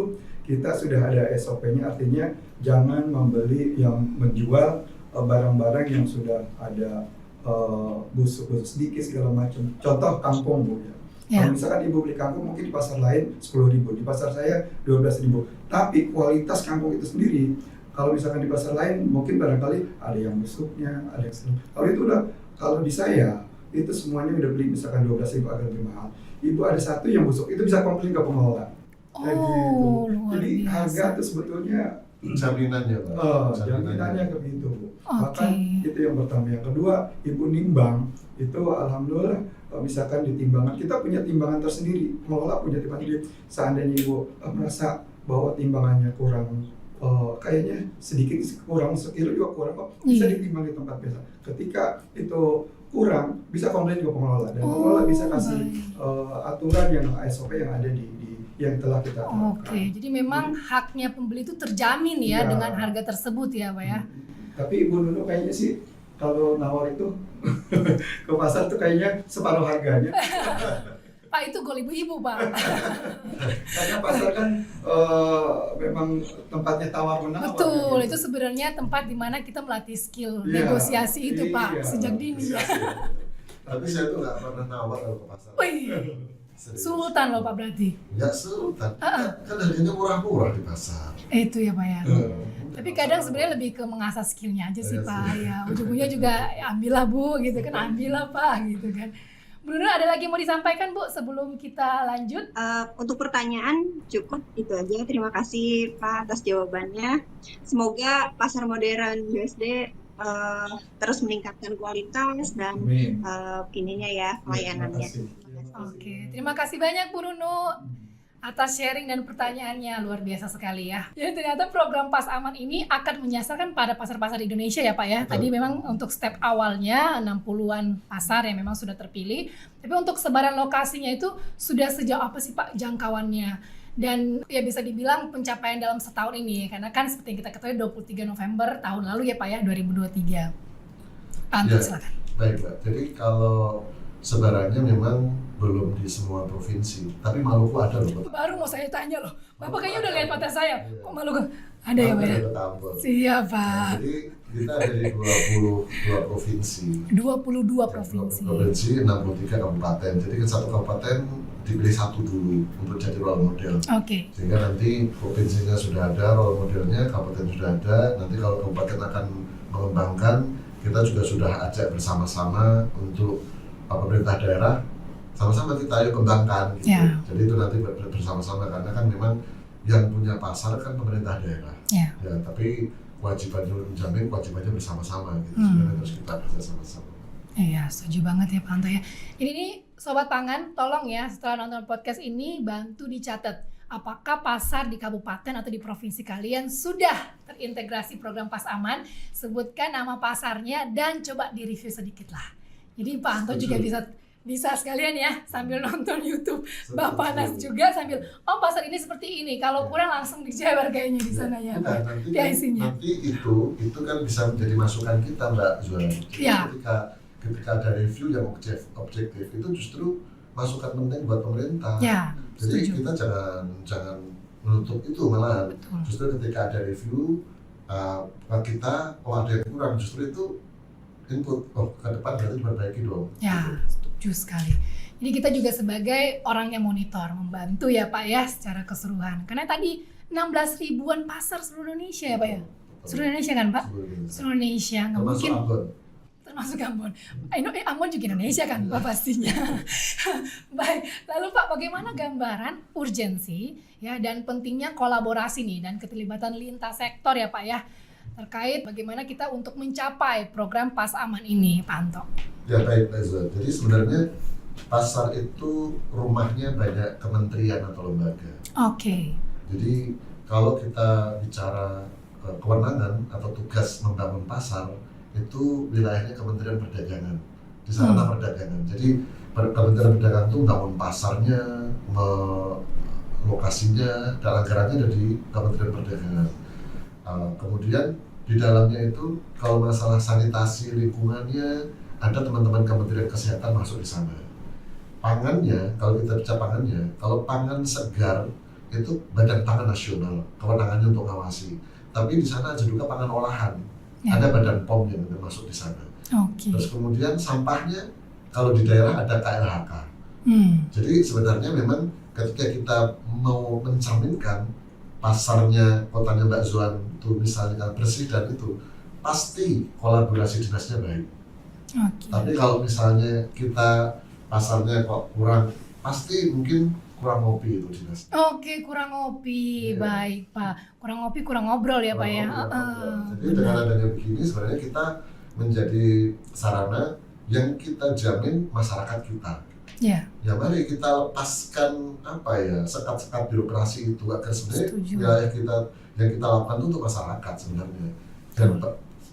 [SPEAKER 3] kita sudah ada SOP-nya, artinya jangan membeli yang menjual barang-barang yang sudah ada busuk-busuk sedikit segala macam. Contoh kangkung Bu ya. Kalau misalkan ibu beli kangkung mungkin di pasar lain 10.000, di pasar saya 12.000. Tapi kualitas kangkung itu sendiri, kalau misalkan di pasar lain mungkin barangkali ada yang busuknya, ada yang sedang. Kalau itu udah, kalau di saya itu semuanya udah beli misalkan 12.000 agak lebih mahal. Ibu ada satu yang busuk, itu bisa komplain ke pengelola. Gitu. Jadi harga itu sebetulnya
[SPEAKER 1] jaminannya Pak.
[SPEAKER 3] Jaminannya begitu. Bahkan itu yang pertama. Yang kedua, ibu nimbang itu alhamdulillah misalkan di timbangan, kita punya timbangan tersendiri, pengelola punya timbangan sendiri. Seandainya ibu merasa bahwa timbangannya kurang, kayaknya sedikit kurang, sekilo juga kurang kok, bisa ditimbang di tempat biasa. Ketika itu kurang, bisa komplain ke pengelola dan pengelola bisa kasih aturan yang SOP yang ada di yang telah kita terapkan.
[SPEAKER 2] Oke, jadi memang haknya pembeli itu terjamin ya dengan harga tersebut ya Pak ya.
[SPEAKER 3] Tapi Ibu Nunu kayaknya sih kalau nawar itu ke pasar tuh kayaknya separuh harganya.
[SPEAKER 2] Pak, itu gol ibu-ibu, Pak.
[SPEAKER 3] Karena pasar kan memang tempatnya tawar menawar.
[SPEAKER 2] Betul,
[SPEAKER 3] gitu.
[SPEAKER 2] itu sebenarnya tempat di mana kita melatih skill
[SPEAKER 3] Iya,
[SPEAKER 2] negosiasi itu, Pak,
[SPEAKER 3] iya,
[SPEAKER 2] sejak dini ya.
[SPEAKER 1] Tapi saya tuh nggak pernah nawar kalau ke pasar.
[SPEAKER 2] Wih,
[SPEAKER 1] Serius.
[SPEAKER 2] sultan loh Pak berarti.
[SPEAKER 1] Nggak sultan, kan harganya murah-murah di pasar.
[SPEAKER 2] Itu ya Pak ya. Tapi kadang
[SPEAKER 1] Pasar
[SPEAKER 2] sebenarnya lebih ke mengasah skillnya aja sih
[SPEAKER 1] Iya
[SPEAKER 2] Pak.
[SPEAKER 1] sih.
[SPEAKER 2] Ya, ujung-ujungnya juga ambillah Bu, gitu kan, ambillah Pak, gitu kan. Bu Nurul, ada lagi mau disampaikan Bu sebelum kita lanjut?
[SPEAKER 4] Untuk pertanyaan cukup itu aja. Terima kasih Pak atas jawabannya. Semoga pasar modern BSD terus meningkatkan kualitas dan
[SPEAKER 3] Amin.
[SPEAKER 4] ininya ya pelayanannya.
[SPEAKER 3] Terima kasih.
[SPEAKER 2] Oke, terima kasih banyak Bu Nunu atas sharing dan pertanyaannya, luar biasa sekali ya. Jadi ternyata program Pas Aman ini akan menyasarkan pada pasar-pasar di Indonesia ya Pak ya.
[SPEAKER 1] Betul.
[SPEAKER 2] Tadi memang untuk step awalnya 60-an pasar yang memang sudah terpilih. Tapi untuk sebaran lokasinya itu sudah sejauh apa sih Pak jangkauannya? Dan ya bisa dibilang pencapaian dalam setahun ini, karena kan seperti yang kita ketahui 23 November tahun lalu ya Pak ya, 2023. Pak Anton,
[SPEAKER 1] Ya.
[SPEAKER 2] silakan.
[SPEAKER 1] Baik Mbak, jadi kalau sebarannya memang belum di semua provinsi, tapi Maluku ada loh. Pak.
[SPEAKER 2] Baru mau saya tanya loh, Bapak kayaknya udah lihat mata saya.
[SPEAKER 1] Iya.
[SPEAKER 2] Kok malu kan? Ada ya Pak ya?
[SPEAKER 1] Ada Ambon.
[SPEAKER 2] Siap Pak.
[SPEAKER 1] Jadi kita ada di 22 provinsi.
[SPEAKER 2] 22 provinsi.
[SPEAKER 1] Provinsi 63 kabupaten. Jadi kan satu kabupaten dipilih satu dulu untuk jadi role model.
[SPEAKER 2] Oke.
[SPEAKER 1] Sehingga nanti provinsinya sudah ada, role modelnya, kabupaten sudah ada. Nanti kalau kabupaten akan mengembangkan, kita juga sudah ajak bersama-sama untuk pemerintah daerah, sama-sama kita ayo kembangkan gitu.
[SPEAKER 2] Ya.
[SPEAKER 1] Jadi itu nanti bersama-sama, karena kan memang yang punya pasar kan pemerintah daerah.
[SPEAKER 2] Ya.
[SPEAKER 1] Ya, tapi kewajibannya menjamin kewajibannya bersama-sama gitu.
[SPEAKER 2] Hmm.
[SPEAKER 1] Sebenarnya harus kita kerja sama-sama.
[SPEAKER 2] Iya, setuju banget ya Pak Anto ya. Ini nih Sobat Pangan, tolong ya setelah nonton podcast ini bantu dicatat. Apakah pasar di kabupaten atau di provinsi kalian sudah terintegrasi program Pas Aman? Sebutkan nama pasarnya dan coba direview sedikit lah. Jadi Pak Anto juga bisa sekalian ya sambil nonton YouTube Bapak Nas juga sambil pasar ini seperti ini. Kalau kurang langsung dijewer kayaknya di sana ya.
[SPEAKER 1] Bukan, nanti,
[SPEAKER 2] Isinya.
[SPEAKER 1] nanti itu kan bisa menjadi masukan kita Mbak Zuan. Jadi
[SPEAKER 2] Ya.
[SPEAKER 1] ketika ada review yang objektif itu justru masukan penting buat pemerintah.
[SPEAKER 2] Ya,
[SPEAKER 1] Jadi
[SPEAKER 2] setuju.
[SPEAKER 1] kita jangan menutup itu, malah
[SPEAKER 2] Betul.
[SPEAKER 1] justru ketika ada review kita ada yang kurang, justru itu input ke depan berarti diperbaiki dong.
[SPEAKER 2] Ya, setuju sekali. Jadi kita juga sebagai orang yang monitor, membantu ya Pak ya secara keseluruhan. Karena tadi 16 ribuan pasar seluruh Indonesia ya Pak ya? Seluruh Indonesia kan Pak? Seluruh Indonesia, nggak
[SPEAKER 1] Termasuk
[SPEAKER 2] mungkin.
[SPEAKER 1] Ambon.
[SPEAKER 2] Termasuk Ambon. Ambon juga Indonesia kan Pak pastinya. Baik, lalu Pak bagaimana gambaran urgensi ya dan pentingnya kolaborasi nih dan keterlibatan lintas sektor ya Pak ya terkait bagaimana kita untuk mencapai program Pas Aman ini Pak Anto.
[SPEAKER 1] Ya baik Mbak Zuan. Jadi sebenarnya pasar itu rumahnya banyak kementerian atau lembaga.
[SPEAKER 2] Oke.
[SPEAKER 1] Jadi kalau kita bicara kewenangan atau tugas membangun pasar, itu wilayahnya Kementerian Perdagangan, di sarana perdagangan. Jadi Kementerian Perdagangan itu membangun pasarnya, lokasinya, dan anggarannya ada di Kementerian Perdagangan. Kemudian di dalamnya itu kalau masalah sanitasi lingkungannya ada teman-teman Kementerian Kesehatan masuk di sana. Pangannya, kalau kita bicara pangannya, kalau pangan segar itu Badan Pangan Nasional, kewenangannya untuk ngawasi. Tapi di sana ada juga pangan olahan.
[SPEAKER 2] Ya.
[SPEAKER 1] Ada Badan POM yang masuk di sana.
[SPEAKER 2] Oke.
[SPEAKER 1] Terus kemudian sampahnya kalau di daerah ada KLHK. Jadi sebenarnya memang ketika kita mau mencerminkan pasarnya kotanya Mbak Zuan itu misalnya bersih dan itu pasti kolaborasi dinasnya baik.
[SPEAKER 2] Oke.
[SPEAKER 1] Tapi kalau misalnya kita pasarnya kok kurang, pasti mungkin kurang ngopi itu dinas.
[SPEAKER 2] Oke, kurang ngopi.
[SPEAKER 1] Iya.
[SPEAKER 2] Baik, Pak. Kurang ngopi, kurang ngobrol ya, Pak ya.
[SPEAKER 1] Jadi dengan adanya begini sebenarnya kita menjadi sarana yang kita jamin masyarakat kita.
[SPEAKER 2] Ya.
[SPEAKER 1] Ya mari kita lepaskan sekat-sekat birokrasi itu agar sebenarnya
[SPEAKER 2] Setuju.
[SPEAKER 1] wilayah kita yang kita lakukan itu untuk masyarakat sebenarnya. Dan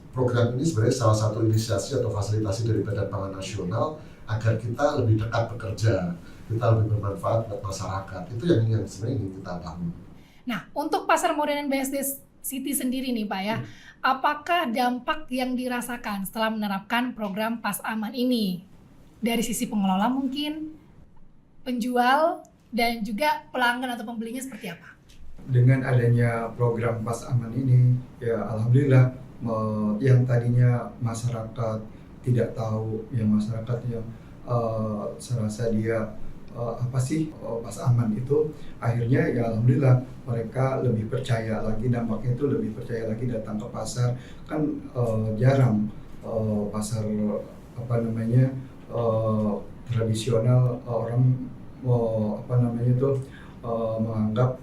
[SPEAKER 1] program ini sebenarnya salah satu inisiasi atau fasilitasi dari Badan Pangan Nasional agar kita lebih dekat bekerja, kita lebih bermanfaat buat masyarakat. Itu yang sebenarnya ingin kita bangun.
[SPEAKER 2] Nah, untuk pasar modern BSD City sendiri nih Pak ya, apakah dampak yang dirasakan setelah menerapkan program Pas Aman ini? Dari sisi pengelola mungkin? penjual dan juga pelanggan atau pembelinya seperti apa?
[SPEAKER 3] Dengan adanya program Pas Aman ini, ya alhamdulillah yang tadinya masyarakat tidak tahu, yang masyarakat yang saya rasa dia apa sih Pas Aman itu, akhirnya ya alhamdulillah mereka lebih percaya lagi, dampaknya itu lebih percaya lagi datang ke pasar. Kan jarang pasar apa namanya tradisional orang apa namanya itu menganggap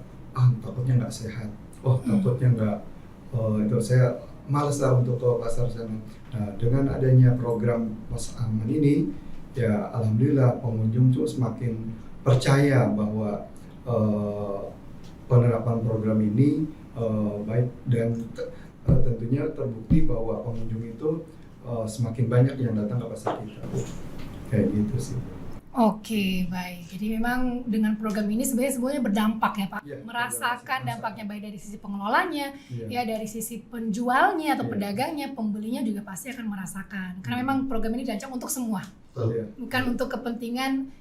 [SPEAKER 3] takutnya nggak sehat, takutnya nggak itu saya males lah untuk ke pasar sana. Nah, dengan adanya program Pas Aman ini, ya alhamdulillah pengunjung tuh semakin percaya bahwa penerapan program ini baik, dan tentunya terbukti bahwa pengunjung itu semakin banyak yang datang ke pasar kita. Kayak gitu sih.
[SPEAKER 2] Oke, baik. Jadi memang dengan program ini sebenarnya semuanya berdampak ya Pak.
[SPEAKER 3] Ya,
[SPEAKER 2] Merasakan dampaknya baik dari sisi pengelolanya,
[SPEAKER 3] Ya.
[SPEAKER 2] ya dari sisi penjualnya atau
[SPEAKER 3] Iya.
[SPEAKER 2] pedagangnya, pembelinya juga pasti akan merasakan. Karena memang program ini dirancang untuk semua,
[SPEAKER 3] Ya.
[SPEAKER 2] bukan untuk kepentingan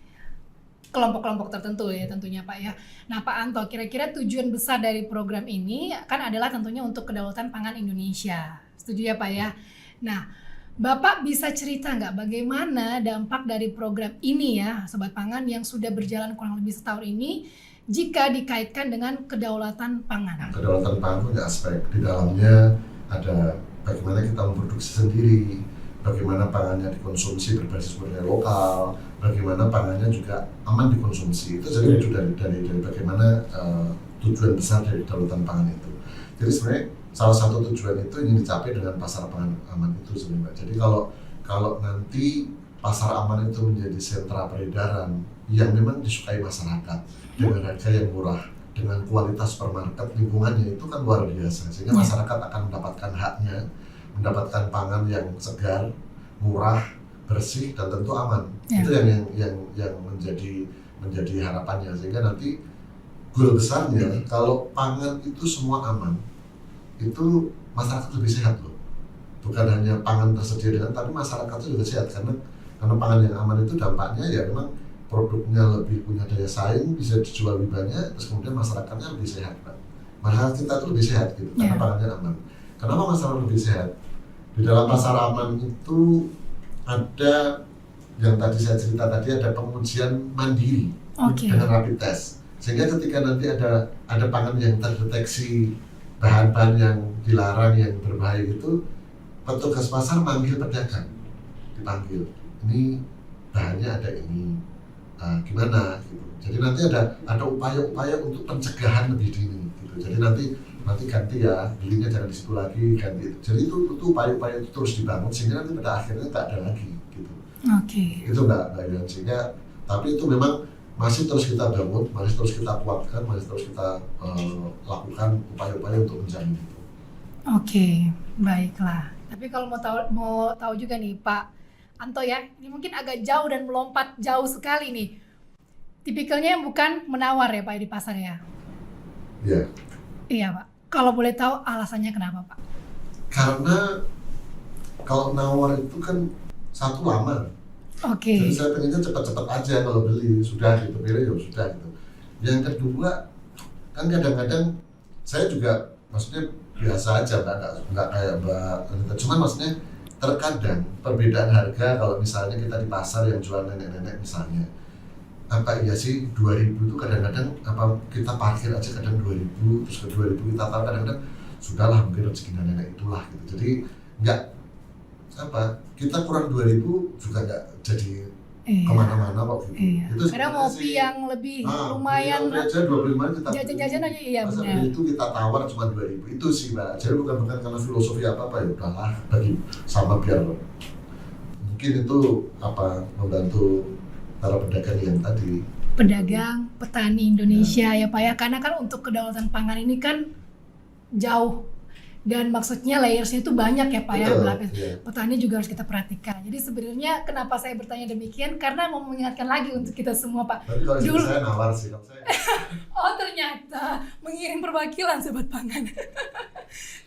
[SPEAKER 2] kelompok-kelompok tertentu ya tentunya Pak ya. Nah Pak Anto, kira-kira tujuan besar dari program ini kan adalah tentunya untuk kedaulatan pangan Indonesia. Setuju ya Pak ya? Nah, Bapak bisa cerita nggak bagaimana dampak dari program ini ya, Sobat Pangan, yang sudah berjalan kurang lebih setahun ini jika dikaitkan dengan kedaulatan pangan?
[SPEAKER 1] Kedaulatan pangan punya aspek, di dalamnya ada bagaimana kita memproduksi sendiri, bagaimana pangannya dikonsumsi berbasis budaya lokal, bagaimana pangannya juga aman dikonsumsi. Itu jadi dari bagaimana tujuan besar dari kedaulatan pangan itu. Jadi sebenarnya salah satu tujuan itu ingin dicapai dengan pasar pangan aman itu sebenarnya. Jadi kalau nanti pasar aman itu menjadi sentra peredaran yang memang disukai masyarakat dengan harga yang murah, dengan kualitas per market, lingkungannya itu kan luar biasa, sehingga masyarakat akan mendapatkan haknya, mendapatkan pangan yang segar, murah, bersih, dan tentu aman. Itu yang menjadi harapannya, sehingga nanti goal besarnya kalau pangan itu semua aman, itu masyarakat lebih sehat loh. Bukan hanya pangan tersedia dengan, tapi masyarakat itu juga sehat, karena pangan yang aman itu dampaknya ya memang produknya lebih punya daya saing, bisa dijual lebih banyak, terus kemudian masyarakatnya lebih sehat, Pak. Masyarakat kita itu lebih sehat gitu, karena pangannya aman. Kenapa masyarakat lebih sehat? Di dalam pasar aman itu ada yang tadi saya cerita tadi, ada pengujian mandiri dengan rapid test, sehingga ketika nanti ada pangan yang terdeteksi bahan-bahan yang dilarang, yang berbahaya itu, petugas pasar manggil pedagang, dipanggil, ini bahannya ada ini, gimana gitu. Jadi nanti ada upaya-upaya untuk pencegahan lebih dini gitu. Jadi nanti ganti ya, belinya jangan di situ lagi, ganti. Jadi itu upaya-upaya itu terus dibangun, sehingga nanti pada akhirnya tak ada lagi gitu. Itu Mbak Yan, sehingga tapi itu memang masih terus kita bangun, masih terus kita kuatkan, masih terus kita lakukan upaya-upaya untuk menjamin itu.
[SPEAKER 2] Baiklah. Tapi kalau mau tahu juga nih Pak Anto ya, ini mungkin agak jauh dan melompat jauh sekali nih. Tipikalnya bukan menawar ya Pak di pasar ya?
[SPEAKER 1] Iya.
[SPEAKER 2] Iya Pak. Kalau boleh tahu alasannya kenapa Pak?
[SPEAKER 1] Karena kalau nawar itu kan satu lama. Jadi saya pengennya cepat-cepat aja kalau beli, sudah gitu, pilih ya sudah gitu. Yang kedua, kan kadang-kadang saya juga maksudnya biasa aja nggak kayak Mbak Anita. Cuman maksudnya terkadang perbedaan harga kalau misalnya kita di pasar yang jual nenek-nenek misalnya, apa iya sih 2.000 itu kadang-kadang apa kita parkir aja kadang 2.000, terus ke 2.000 kita tahu kadang-kadang sudahlah mungkin rezeki nenek itulah gitu. Jadi nggak kita kurang 2.000 juga nggak jadi kemana-mana kok gitu. Itu
[SPEAKER 2] kadang ngopi yang lebih lumayan
[SPEAKER 1] aja 25 kita
[SPEAKER 2] jajan-jajan aja, iya
[SPEAKER 1] masa
[SPEAKER 2] benar.
[SPEAKER 1] itu kita tawar cuma 2.000 itu sih Mbak. Jadi bukan karena filosofi apa ya udahlah bagi sama biar mungkin itu membantu para pedagang yang tadi.
[SPEAKER 2] Pedagang, petani Indonesia ya Pak ya, karena kan untuk kedaulatan pangan ini kan jauh. Dan maksudnya layersnya itu banyak ya Pak ya, berlapis. Petani juga harus kita perhatikan. Jadi sebenarnya kenapa saya bertanya demikian, karena mau mengingatkan lagi untuk kita semua Pak.
[SPEAKER 1] Tapi kalau dulu saya nawar sih, kalau saya.
[SPEAKER 2] Oh ternyata mengirim perwakilan Sobat Pangan.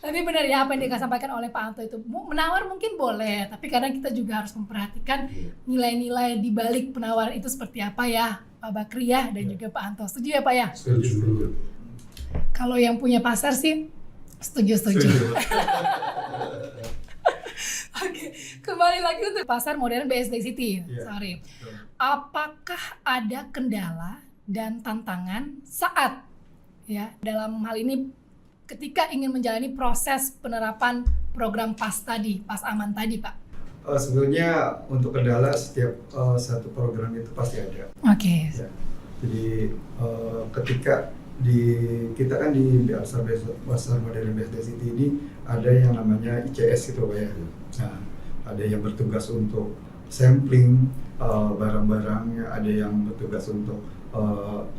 [SPEAKER 2] Tapi benar ya apa yang disampaikan oleh Pak Anto itu, menawar mungkin boleh, tapi kadang kita juga harus memperhatikan nilai-nilai di balik penawar itu seperti apa ya. Pak Bakri ya dan juga Pak Anto. Setuju ya Pak ya?
[SPEAKER 1] Setuju.
[SPEAKER 2] Kalau yang punya pasar sih setuju. Oke, kembali lagi untuk pasar modern BSD City.
[SPEAKER 3] Iya.
[SPEAKER 2] Sorry. Apakah ada kendala dan tantangan saat ya dalam hal ini ketika ingin menjalani proses penerapan program pas aman tadi, Pak?
[SPEAKER 3] Sebenarnya untuk kendala setiap satu program itu pasti ada.
[SPEAKER 2] Oke.
[SPEAKER 3] Ya. Jadi ketika kita kan di pasar modern BSD City ini ada yang namanya ICS gitu Pak ya. Nah, ada yang bertugas untuk sampling barang-barangnya, ada yang bertugas untuk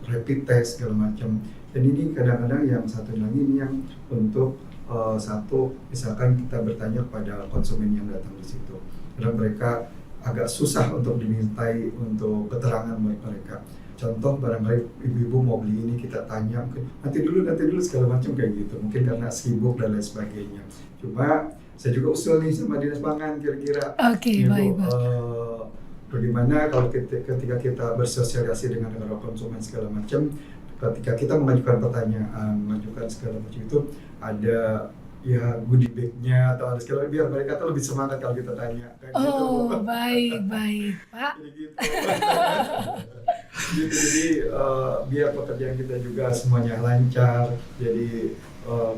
[SPEAKER 3] rapid test segala macam. Dan ini kadang-kadang yang satu lagi ini yang untuk satu misalkan kita bertanya kepada konsumen yang datang di situ, kadang mereka agak susah untuk dimintai untuk keterangan buat mereka. Contoh barangkali ibu-ibu mau beli ini kita tanya mungkin nanti dulu segala macam kayak gitu, mungkin karena sibuk dan lain sebagainya. Cuma saya juga usul nih sama Dinas Pangan kira-kira
[SPEAKER 2] Baik.
[SPEAKER 3] bagaimana kalau ketika kita bersosialisasi dengan para konsumen segala macam, ketika kita mengajukan pertanyaan, mengajukan segala macam itu ada ya goodie bag-nya atau ada segala, biar mereka tuh lebih semangat kalau kita tanya kayak gitu.
[SPEAKER 2] Baik Pak.
[SPEAKER 3] Jadi biar pekerjaan kita juga semuanya lancar. Jadi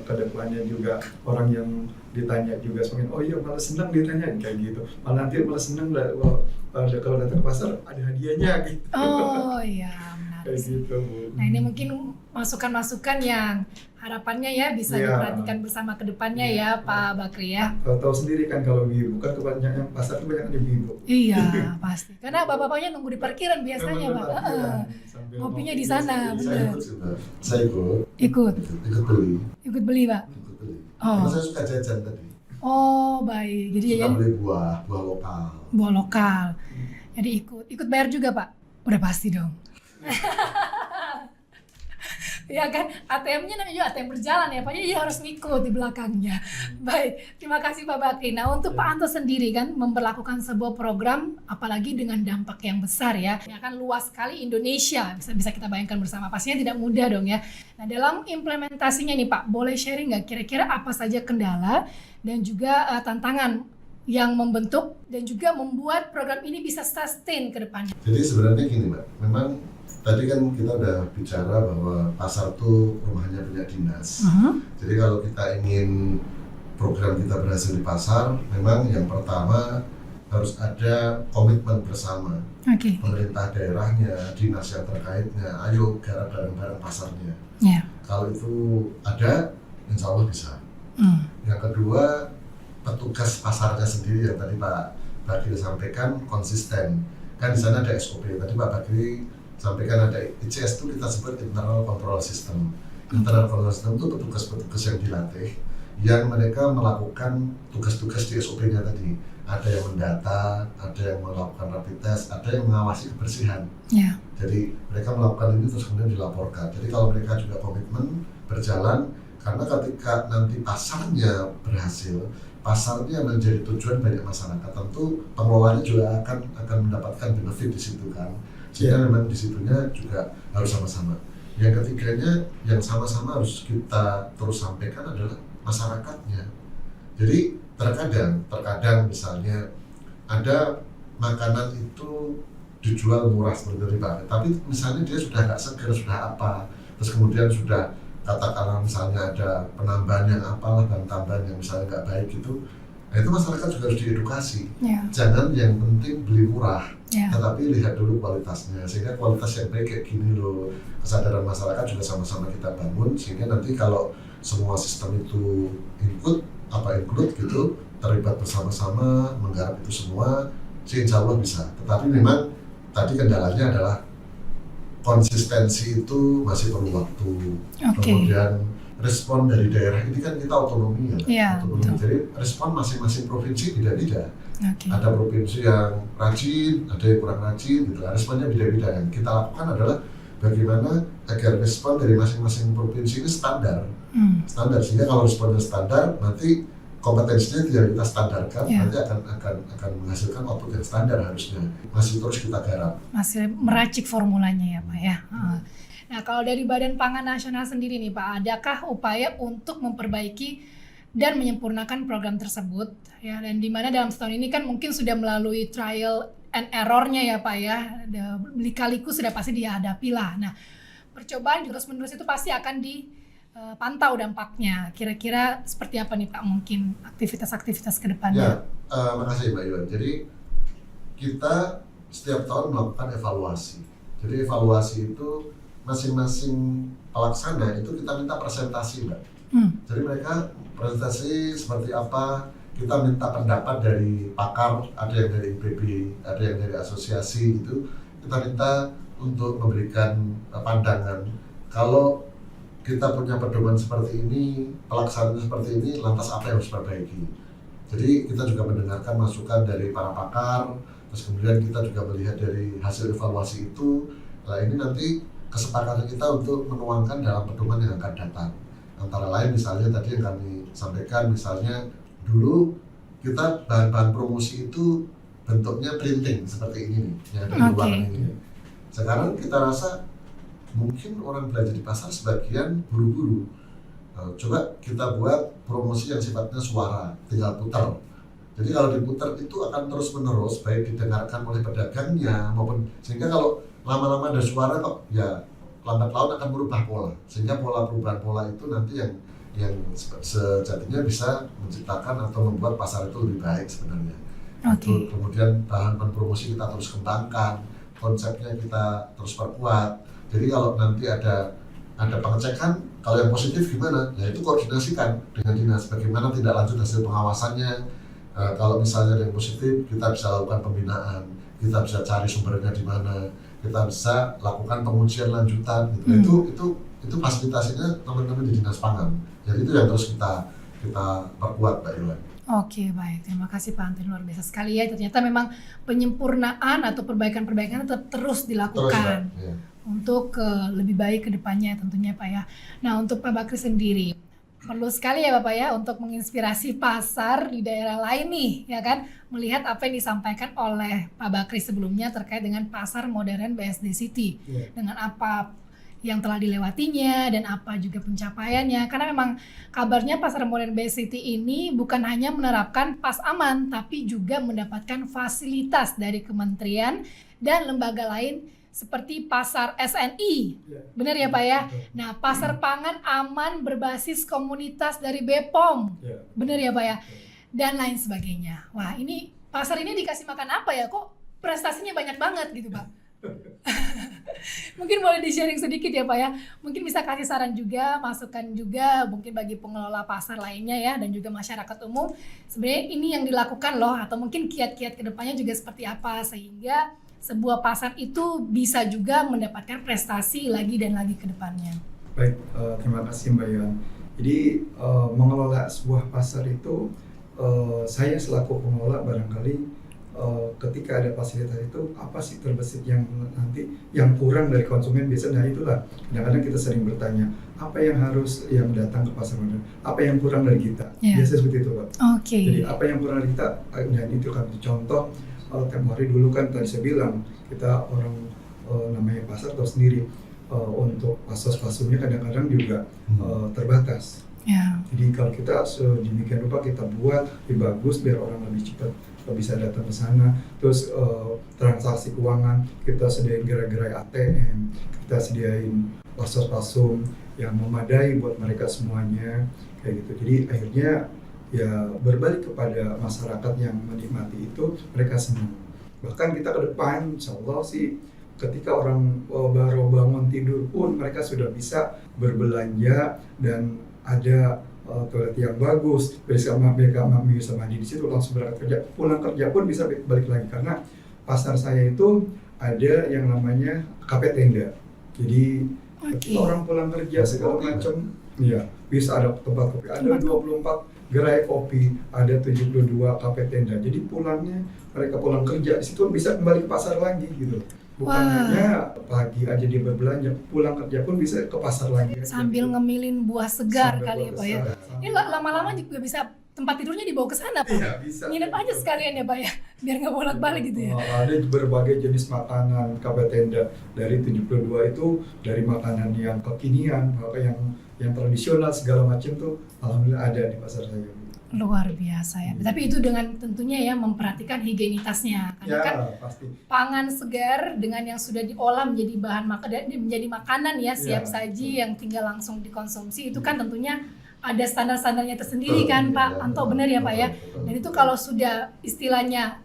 [SPEAKER 3] kedepannya juga orang yang ditanya juga semakin malah senang ditanya kayak gitu. Malah nanti malah senang kalau datang ke pasar ada hadiahnya gitu.
[SPEAKER 2] Menarik.
[SPEAKER 3] Kayak gitu, Bu.
[SPEAKER 2] Nah ini mungkin masukan-masukan yang harapannya ya bisa diperhatikan bersama ke depannya ya Pak Bakri ya.
[SPEAKER 3] Kalau tahu sendiri kan kalau ibu kan kebanyakan pasar kebanyakan ibu.
[SPEAKER 2] Iya pasti. Karena bapak-bapaknya nunggu di parkiran biasanya Pak. Ngopinya di sana, benar.
[SPEAKER 1] Saya ikut beli.
[SPEAKER 2] Ikut beli Pak.
[SPEAKER 1] Karena saya suka jajan tadi.
[SPEAKER 2] Baik. Jadi
[SPEAKER 1] Suka beli buah lokal.
[SPEAKER 2] Buah lokal. Jadi ikut bayar juga Pak. Udah pasti dong. Ya kan, ATM-nya namanya juga ATM berjalan ya Pak, jadi harus ngikut di belakangnya. Baik, terima kasih Pak Bakri. Nah untuk Pak Anto sendiri kan memperlakukan sebuah program apalagi dengan dampak yang besar ya kan luas sekali Indonesia, bisa kita bayangkan bersama, pastinya tidak mudah dong ya. Nah dalam implementasinya nih Pak, boleh sharing nggak kira-kira apa saja kendala dan juga tantangan yang membentuk dan juga membuat program ini bisa sustain ke depannya?
[SPEAKER 1] Jadi sebenarnya gini Mbak, memang tadi kan kita udah bicara bahwa pasar itu rumahnya punya dinas. Jadi kalau kita ingin program kita berhasil di pasar, memang yang pertama harus ada komitmen bersama. Pemerintah daerahnya, dinas yang terkaitnya, ayo garap bareng-bareng pasarnya. Kalau itu ada, insya Allah bisa. Yang kedua, petugas pasarnya sendiri yang tadi Pak Bakri sampaikan konsisten. Kan di sana ada SOP. Tadi Pak Bakri sampaikan ada ICS itu kita sebut internal control system. Internal control system itu petugas-petugas yang dilatih, yang mereka melakukan tugas-tugas di SOP-nya tadi. Ada yang mendata, ada yang melakukan rapid test, ada yang mengawasi kebersihan. Jadi mereka melakukan ini terus kemudian dilaporkan. Jadi kalau mereka juga komitmen berjalan, karena ketika nanti pasarnya berhasil, pasarnya menjadi tujuan banyak masyarakat, tentu pengelolanya juga akan mendapatkan benefit di situ kan. Sehingga memang di situnya juga harus sama-sama. Yang ketiganya yang sama-sama harus kita terus sampaikan adalah masyarakatnya. Jadi terkadang misalnya ada makanan itu dijual murah seperti itu Pak, tapi misalnya dia sudah nggak segar, sudah apa, terus kemudian sudah katakanlah misalnya ada penambahan yang apalah dan tambahan yang misalnya nggak baik gitu, nah itu masyarakat juga harus diedukasi. Jangan yang penting beli murah, tetapi lihat dulu kualitasnya, sehingga kualitas yang baik kayak gini loh. Kesadaran masyarakat juga sama-sama kita bangun, sehingga nanti kalau semua sistem itu include gitu, terlibat bersama-sama menggarap itu semua, sih insya Allah bisa. Tetapi memang tadi kendalanya adalah konsistensi itu masih perlu waktu. Kemudian respon dari daerah ini kan kita otonomi ya, otonomi. Jadi respon masing-masing provinsi beda-beda. Ada provinsi yang rajin, ada yang kurang rajin gitu. Responnya beda-beda. Yang kita lakukan adalah bagaimana agar respon dari masing-masing provinsi ini standar. Sehingga kalau responnya standar, nanti kompetensinya tidak kita standarkan,
[SPEAKER 2] Ya.
[SPEAKER 1] nanti akan menghasilkan output yang standar harusnya. Masih terus kita garap.
[SPEAKER 2] Masih meracik formulanya ya Pak ya. Nah kalau dari Badan Pangan Nasional sendiri nih Pak, adakah upaya untuk memperbaiki dan menyempurnakan program tersebut ya, dan di mana dalam setahun ini kan mungkin sudah melalui trial and error-nya ya Pak ya, lika-liku sudah pasti dihadapi lah. Nah percobaan terus-menerus itu pasti akan dipantau dampaknya. Kira-kira seperti apa nih Pak mungkin aktivitas-aktivitas ke depannya?
[SPEAKER 1] Ya, makasih Mbak Iwan. Jadi kita setiap tahun melakukan evaluasi. Jadi evaluasi itu masing-masing pelaksana itu kita minta presentasi Mbak. Jadi mereka presentasi seperti apa, kita minta pendapat dari pakar, ada yang dari IPB, ada yang dari asosiasi gitu. Kita minta untuk memberikan pandangan. Kalau kita punya pedoman seperti ini, pelaksanaan seperti ini, lantas apa yang harus diperbaiki. Jadi kita juga mendengarkan masukan dari para pakar, terus kemudian kita juga melihat dari hasil evaluasi itu. Nah ini nanti kesepakatan kita untuk menuangkan dalam pedoman yang akan datang. Antara lain misalnya tadi yang kami sampaikan, misalnya dulu kita bahan-bahan promosi itu bentuknya printing seperti ini nih, yang ada di ruangan ini. Sekarang kita rasa mungkin orang belanja di pasar sebagian buru-buru. Coba kita buat promosi yang sifatnya suara, tinggal putar. Jadi kalau diputar itu akan terus-menerus baik didengarkan oleh pedagangnya maupun, sehingga kalau lama-lama ada suara kok ya lambat laun akan berubah pola, sehingga perubahan pola itu nanti yang sejatinya bisa menciptakan atau membuat pasar itu lebih baik sebenarnya. Kemudian bahan promosi kita terus kembangkan, konsepnya kita terus perkuat. Jadi kalau nanti ada pengecekan, kalau yang positif gimana? Ya itu koordinasikan dengan dinas, bagaimana tidak lanjut hasil pengawasannya. Kalau misalnya yang positif, kita bisa lakukan pembinaan, kita bisa cari sumbernya di mana, kita bisa lakukan pengujian lanjutan gitu. Itu fasilitasinya teman-teman di Dinas Pangan. Jadi itu yang terus kita perkuat Mbak Iwan.
[SPEAKER 2] Oke, baik. Terima kasih Pak Antoni, luar biasa sekali ya. Ternyata memang penyempurnaan atau perbaikan-perbaikan tetap terus dilakukan untuk lebih baik ke depannya tentunya Pak ya. Nah, untuk Pak Bakri sendiri, perlu sekali ya Bapak ya untuk menginspirasi pasar di daerah lain nih, ya kan? Melihat apa yang disampaikan oleh Pak Bakri sebelumnya terkait dengan pasar modern BSD City. Dengan apa yang telah dilewatinya dan apa juga pencapaiannya, karena memang kabarnya pasar modern BSD City ini bukan hanya menerapkan pas aman tapi juga mendapatkan fasilitas dari kementerian dan lembaga lain seperti pasar SNI, benar ya Pak ya? Nah pasar pangan aman berbasis komunitas dari BPOM, benar ya Pak ya? Dan lain sebagainya. Wah ini pasar ini dikasih makan apa ya? Kok prestasinya banyak banget gitu Pak? Mungkin boleh di-sharing sedikit ya Pak ya. Mungkin bisa kasih saran juga, masukan juga mungkin bagi pengelola pasar lainnya ya, dan juga masyarakat umum. Sebenarnya ini yang dilakukan loh, atau mungkin kiat-kiat kedepannya juga seperti apa sehingga sebuah pasar itu bisa juga mendapatkan prestasi lagi dan lagi kedepannya.
[SPEAKER 3] Baik, terima kasih Mbak Iwan. Jadi mengelola sebuah pasar itu saya selaku pengelola barangkali ketika ada fasilitas itu apa sih terbesit yang nanti yang kurang dari konsumen biasanya. Nah itulah kadang-kadang kita sering bertanya apa yang harus yang datang ke pasar modern, apa yang kurang dari kita, biasanya seperti itu Pak. Jadi apa yang kurang dari kita, dan itu kan contoh tempoh hari dulu kan tadi saya bilang kita orang namanya pasar tahu sendiri, untuk pasos-pasumnya kadang-kadang juga terbatas. Jadi kalau kita sedemikian rupa kita buat lebih bagus biar orang lebih cepat bisa datang ke sana. Terus transaksi keuangan kita sediain gerai-gerai ATM, kita sediain pasos-pasum yang memadai buat mereka semuanya kayak gitu. Jadi akhirnya ya berbalik kepada masyarakat yang menikmati itu, mereka senang. Bahkan kita ke depan insya Allah sih ketika orang baru bangun tidur pun mereka sudah bisa berbelanja dan ada toilet yang bagus, bisa mandi di situ, langsung berangkat kerja, pulang kerja pun bisa balik lagi. Karena pasar saya itu ada yang namanya kafe tenda. Jadi ketika orang pulang kerja segala macam, ya bisa ada tempat kopi, ada 24 gerai kopi, ada 72 kafe tenda. Jadi pulangnya mereka pulang kerja di situ bisa kembali ke pasar lagi gitu. Bukan hanya pagi aja dia berbelanja, pulang kerja pun bisa ke pasar lagi.
[SPEAKER 2] Sambil ngemilin buah segar kali ya Pak ya. Ini lama-lama juga bisa tempat tidurnya dibawa ke sana Pak.
[SPEAKER 3] Iya, bisa.
[SPEAKER 2] Nginep aja sekalian ya Pak ya, biar nggak bolak-balik gitu ya.
[SPEAKER 3] Ada berbagai jenis makanan KB Tenda. Dari 72 itu dari makanan yang kekinian, apa yang tradisional segala macam tuh alhamdulillah ada di pasar saya.
[SPEAKER 2] Luar biasa ya. Tapi itu dengan tentunya ya memperhatikan higienitasnya. Karena
[SPEAKER 3] Ya,
[SPEAKER 2] kan
[SPEAKER 3] pasti.
[SPEAKER 2] pangan segar dengan yang sudah diolah menjadi bahan menjadi makanan ya, siap
[SPEAKER 3] Ya,
[SPEAKER 2] saji yang tinggal langsung dikonsumsi itu kan tentunya ada standar-standarnya tersendiri kan Pak
[SPEAKER 1] Iya,
[SPEAKER 2] Anto, benar ya Pak ya.
[SPEAKER 1] betul.
[SPEAKER 2] Dan itu kalau sudah istilahnya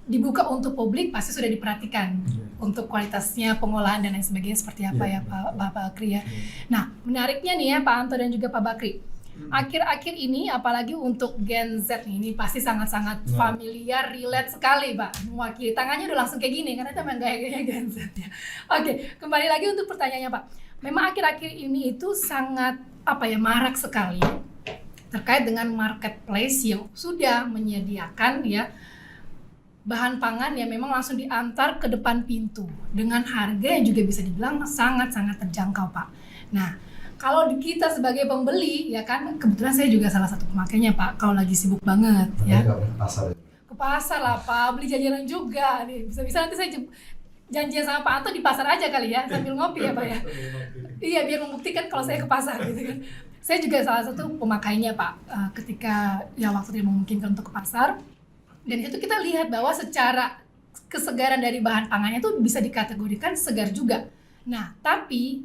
[SPEAKER 2] dibuka untuk publik pasti sudah diperhatikan
[SPEAKER 3] Iya.
[SPEAKER 2] untuk kualitasnya, pengolahan dan lain sebagainya seperti apa
[SPEAKER 3] Iya,
[SPEAKER 2] ya Pak Bakri ya.
[SPEAKER 3] Iya.
[SPEAKER 2] Nah, menariknya nih ya Pak Anto dan juga Pak Bakri. Akhir-akhir ini apalagi untuk Gen Z nih, ini pasti sangat-sangat
[SPEAKER 3] Nah.
[SPEAKER 2] familiar, relate sekali Pak. Mewakili tangannya udah langsung kayak gini karena itu memang gaya-gaya Gen Z ya. Oke, kembali lagi untuk pertanyaannya Pak. Memang akhir-akhir ini itu sangat marak sekali terkait dengan marketplace yang sudah menyediakan ya bahan pangan yang memang langsung diantar ke depan pintu dengan harga yang juga bisa dibilang sangat-sangat terjangkau Pak. Nah, kalau kita sebagai pembeli ya kan, kebetulan saya juga salah satu pemakainya Pak, kalau lagi sibuk banget
[SPEAKER 1] Makanya
[SPEAKER 2] ya.
[SPEAKER 1] nggak pernah ke pasar ya.
[SPEAKER 2] Ke pasar lah Pak, beli jajanan juga nih. Bisa-bisa nanti saya janjian sama Pak Anto di pasar aja kali ya, sambil ngopi ya Pak ya. Iya, biar membuktikan kalau saya ke pasar gitu kan. Saya juga salah satu pemakainya Pak, ketika ya waktu dia memungkinkan untuk ke pasar. Dan itu kita lihat bahwa secara kesegaran dari bahan pangannya itu bisa dikategorikan segar juga. Nah, tapi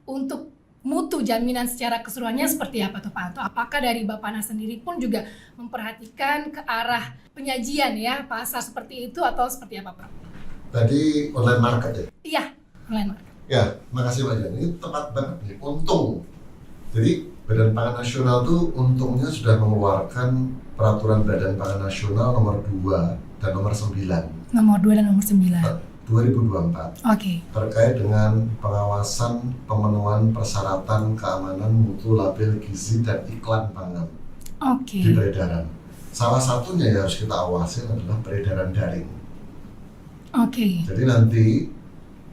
[SPEAKER 2] untuk mutu jaminan secara keseluruhannya seperti apa tuh Pak Anto? Apakah dari Bapana sendiri pun juga memperhatikan ke arah penyajian ya pasar seperti itu atau seperti apa Pak?
[SPEAKER 1] Tadi online market ya?
[SPEAKER 2] Iya, online market.
[SPEAKER 1] Ya, makasih Pak Jan. Ini tepat banget nih. Untung. Jadi Badan Pangan Nasional tuh untungnya sudah mengeluarkan Peraturan Badan Pangan Nasional nomor 2 dan nomor 9
[SPEAKER 2] Nomor 2 dan nomor 9.
[SPEAKER 1] 2024
[SPEAKER 2] Oke.
[SPEAKER 1] terkait dengan pengawasan pemenuhan persyaratan keamanan mutu label gizi dan iklan pangan
[SPEAKER 2] Oke.
[SPEAKER 1] di peredaran. Salah satunya yang harus kita awasi adalah peredaran daring.
[SPEAKER 2] Oke.
[SPEAKER 1] Jadi nanti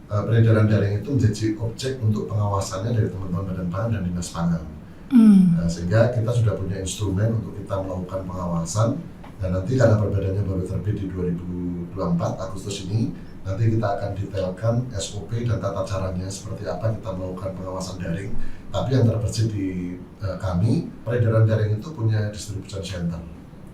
[SPEAKER 1] peredaran daring itu menjadi objek untuk pengawasannya dari teman-teman Badan Pangan dan Dinas Pangan. Nah, sehingga kita sudah punya instrumen untuk kita melakukan pengawasan, dan nanti karena perbedaannya baru terbit di 2024 Agustus ini, nanti kita akan detailkan SOP dan tata caranya seperti apa kita melakukan pengawasan daring. Tapi yang terbersih di kami, peredaran daring itu punya distribution center.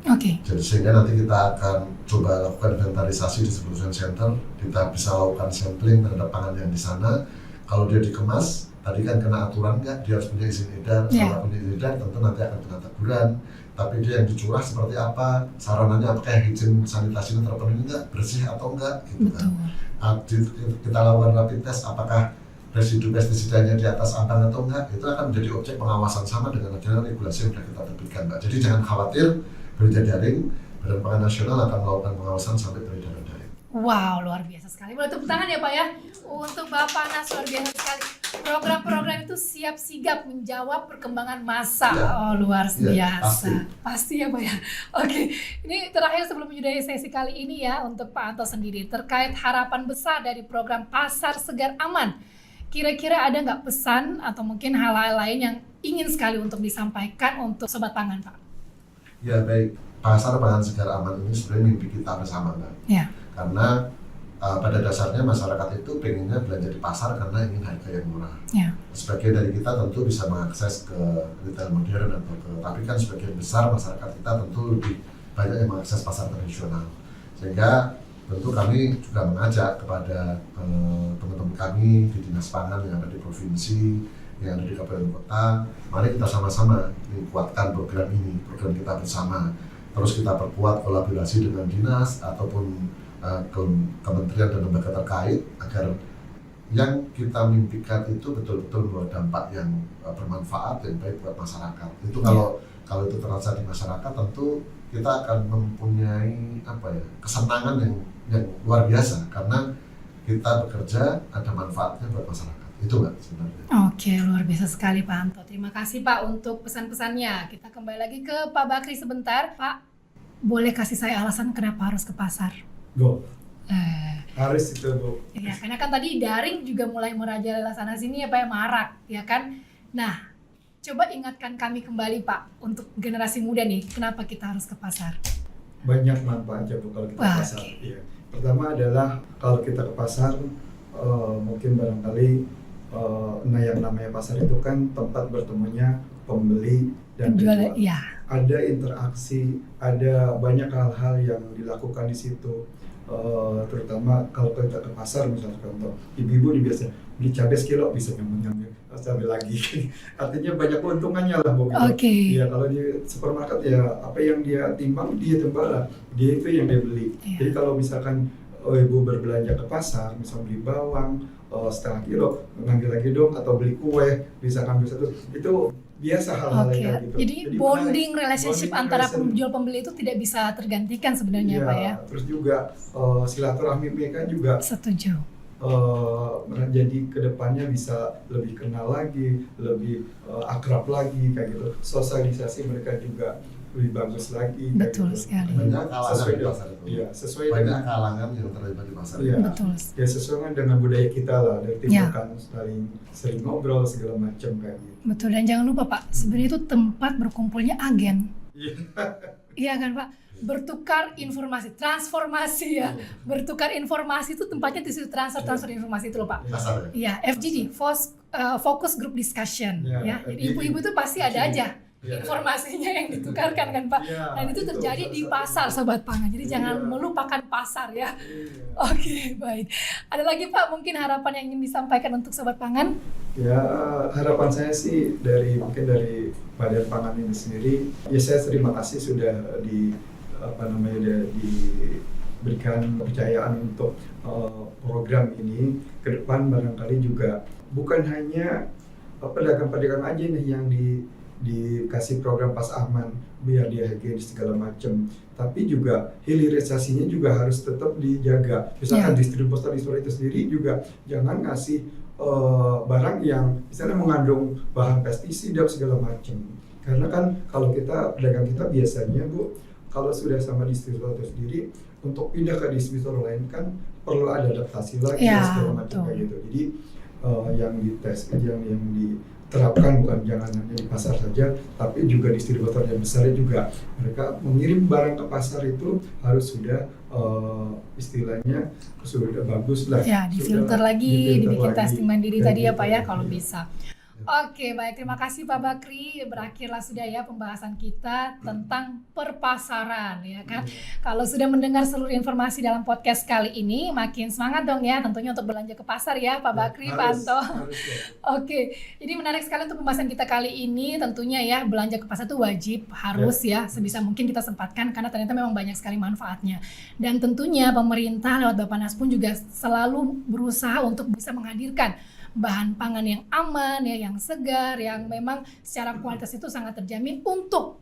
[SPEAKER 2] Oke.
[SPEAKER 1] Jadi sehingga nanti kita akan coba lakukan inventarisasi distribution center, kita bisa lakukan sampling terhadap pangan yang di sana. Kalau dia dikemas, tadi kan kena aturan nggak, dia harus punya izin edar,
[SPEAKER 2] Yeah.
[SPEAKER 1] kalau punya izin edar tentu nanti akan kena teguran. Tapi dia yang dicurah seperti apa, sarananya apakah izin sanitasinya terpenuhi nggak, bersih atau enggak, gitu kan. Kita lakukan rapid test, apakah residu pestisidanya di atas ambang atau enggak, itu akan menjadi objek pengawasan sama dengan adanya regulasi yang sudah kita terbitkan, Mbak. Jadi jangan khawatir, berita daring, Badan Pangan Nasional akan melakukan pengawasan sampai peredaran daring.
[SPEAKER 2] Wow, luar biasa sekali. Boleh tepuk tangan ya Pak ya untuk Bapana, luar biasa sekali. Program-program itu siap sigap menjawab perkembangan masa.
[SPEAKER 1] Ya.
[SPEAKER 2] Oh, luar
[SPEAKER 1] Ya,
[SPEAKER 2] biasa. Pasti ya Pak ya. Oke, ini terakhir sebelum menyudahi sesi kali ini ya untuk Pak Anto sendiri terkait harapan besar dari program Pasar Segar Aman. Kira-kira ada nggak pesan atau mungkin hal-hal lain yang ingin sekali untuk disampaikan untuk Sobat Pangan Pak?
[SPEAKER 1] Ya baik, Pasar Pangan Segar Aman ini sebenarnya mimpi kita bersama, Mbak.
[SPEAKER 2] Ya.
[SPEAKER 1] Karena pada dasarnya masyarakat itu pengennya belanja di pasar karena ingin harga yang murah.
[SPEAKER 2] Ya.
[SPEAKER 1] Sebagian dari kita tentu bisa mengakses ke retail modern tapi kan sebagian besar masyarakat kita tentu lebih banyak yang mengakses pasar tradisional. Sehingga tentu kami juga mengajak kepada teman-teman kami di Dinas Pangan yang ada di provinsi, yang ada di kabupaten kota, mari kita sama-sama kuatkan program ini, program kita bersama. Terus kita perkuat kolaborasi dengan dinas ataupun kementerian dan lembaga terkait agar yang kita mimpikan itu betul-betul membawa dampak yang bermanfaat dan baik buat masyarakat. Itu kalau itu terasa di masyarakat, tentu kita akan mempunyai kesenangan yang luar biasa karena kita bekerja ada manfaatnya buat masyarakat. Itu Mbak sebenarnya.
[SPEAKER 2] Oke, luar biasa sekali Pak Anto. Terima kasih Pak untuk pesan-pesannya. Kita kembali lagi ke Pak Bakri sebentar. Pak, boleh kasih saya alasan kenapa harus ke pasar?
[SPEAKER 3] Go. Harus itu, Bu.
[SPEAKER 2] Ya, karena kan tadi daring juga mulai merajalela sana sini ya Pak, marak, ya kan? Nah, Coba ingatkan kami kembali Pak, untuk generasi muda nih, kenapa kita harus ke pasar?
[SPEAKER 3] Banyak manfaatnya Bu kalau kita ke pasar. Iya. Pertama adalah kalau kita ke pasar, mungkin barangkali yang namanya pasar itu kan tempat bertemunya pembeli dan
[SPEAKER 2] Penjual,
[SPEAKER 3] penjual.
[SPEAKER 2] ya.
[SPEAKER 3] Ada interaksi, ada banyak hal-hal yang dilakukan di situ. Terutama kalau kita ke pasar misalnya contoh, ibu-ibu biasa beli cabai sekilo bisa nyambung cabai lagi. Artinya banyak keuntungannya lah Bu.
[SPEAKER 2] Oke.
[SPEAKER 3] Ya kalau di supermarket ya apa yang dia timbang dia tembala, dia itu yang dia beli.
[SPEAKER 2] Iya.
[SPEAKER 3] Jadi kalau misalkan ibu berbelanja ke pasar, misalnya beli bawang setengah kilo, ngambil lagi dong, atau beli kue bisa ngambil satu, itu biasa hal-hal
[SPEAKER 2] Oke,
[SPEAKER 3] kayak gitu.
[SPEAKER 2] jadi bonding relationship
[SPEAKER 3] Bonding
[SPEAKER 2] antara
[SPEAKER 3] relation.
[SPEAKER 2] penjual pembeli itu tidak bisa tergantikan sebenarnya
[SPEAKER 3] Iya,
[SPEAKER 2] Pak ya.
[SPEAKER 3] terus juga silaturahmi mereka juga
[SPEAKER 2] Setuju.
[SPEAKER 3] jadi kedepannya bisa lebih kenal lagi, lebih akrab lagi kayak gitu. Sosialisasi mereka juga lebih bagus lagi. Kayak
[SPEAKER 2] Betul
[SPEAKER 3] gitu.
[SPEAKER 2] sekali.
[SPEAKER 1] Banyak kalangan
[SPEAKER 3] Sesuai
[SPEAKER 1] di
[SPEAKER 3] dengan-
[SPEAKER 1] pasar itu.
[SPEAKER 3] Iya, sesuai
[SPEAKER 1] Banyak
[SPEAKER 3] dengan
[SPEAKER 1] kalangan yang terlibat di pasar.
[SPEAKER 3] Iya.
[SPEAKER 2] Betul.
[SPEAKER 3] ya sesuai dengan budaya kita lah, dari
[SPEAKER 2] Ya.
[SPEAKER 3] tindakan sering ngobrol segala macam kayak gitu.
[SPEAKER 2] Betul, dan jangan lupa Pak, sebenarnya itu tempat berkumpulnya agen.
[SPEAKER 3] Iya.
[SPEAKER 2] Iya kan Pak? Bertukar informasi, transformasi ya. Bertukar informasi itu tempatnya di situ, transfer informasi itu loh Pak.
[SPEAKER 1] Pasar ya.
[SPEAKER 2] Iya, FGD, Focus Group Discussion.
[SPEAKER 3] Ya,
[SPEAKER 2] Ya, jadi
[SPEAKER 3] FGD.
[SPEAKER 2] ibu-ibu itu pasti ada aja
[SPEAKER 3] Iya.
[SPEAKER 2] informasinya yang ditukarkan kan Pak.
[SPEAKER 3] Iya,
[SPEAKER 2] Dan itu
[SPEAKER 3] itu
[SPEAKER 2] terjadi
[SPEAKER 3] salah
[SPEAKER 2] di
[SPEAKER 3] satu.
[SPEAKER 2] pasar Sobat Pangan. Jadi jangan
[SPEAKER 3] Iya.
[SPEAKER 2] melupakan pasar ya.
[SPEAKER 3] Iya.
[SPEAKER 2] Oke, baik. Ada lagi Pak mungkin harapan yang ingin disampaikan untuk Sobat Pangan?
[SPEAKER 3] Ya, harapan saya sih mungkin dari Badan Pangan ini sendiri, ya saya terima kasih sudah diberikan kepercayaan untuk program ini. Ke depan barangkali juga bukan hanya pedagang-pedagang aja nih yang dikasih program pas aman biar dia higienis segala macam, tapi juga hilirisasinya juga harus tetap dijaga. Misalkan distributor itu sendiri juga jangan ngasih barang yang misalnya mengandung bahan pestisida segala macam. Karena kan kalau pedagang kita biasanya Bu, kalau sudah sama distributor sendiri, untuk pindah ke distributor lain kan perlu ada adaptasi lagi
[SPEAKER 2] Ya,
[SPEAKER 3] segala macam
[SPEAKER 2] betul.
[SPEAKER 3] kayak gitu. Jadi yang diterapkan bukan jangan hanya di pasar saja, tapi juga distributor yang besar juga, mereka mengirim barang ke pasar itu harus sudah istilahnya sudah bagus lah.
[SPEAKER 2] Ya, difilter
[SPEAKER 3] Sudah
[SPEAKER 2] lagi,
[SPEAKER 3] difilter
[SPEAKER 2] dibikin
[SPEAKER 3] lagi.
[SPEAKER 2] testing mandiri
[SPEAKER 3] Kayak
[SPEAKER 2] tadi ya
[SPEAKER 3] gitu.
[SPEAKER 2] Pak ya kalau
[SPEAKER 3] Iya.
[SPEAKER 2] bisa. Oke, baik. Terima kasih Pak Bakri. Berakhirlah sudah ya pembahasan kita tentang perpasaran ya kan. Kalau sudah mendengar seluruh informasi dalam podcast kali ini, makin semangat dong ya tentunya untuk belanja ke pasar ya Pak Bakri, Pak Anto.
[SPEAKER 3] Harus, ya.
[SPEAKER 2] Oke, jadi menarik sekali untuk pembahasan kita kali ini. Tentunya ya belanja ke pasar itu wajib, harus ya sebisa mungkin kita sempatkan karena ternyata memang banyak sekali manfaatnya. Dan tentunya pemerintah lewat Bappenas pun juga selalu berusaha untuk bisa menghadirkan bahan pangan yang aman ya, yang segar, yang memang secara kualitas itu sangat terjamin untuk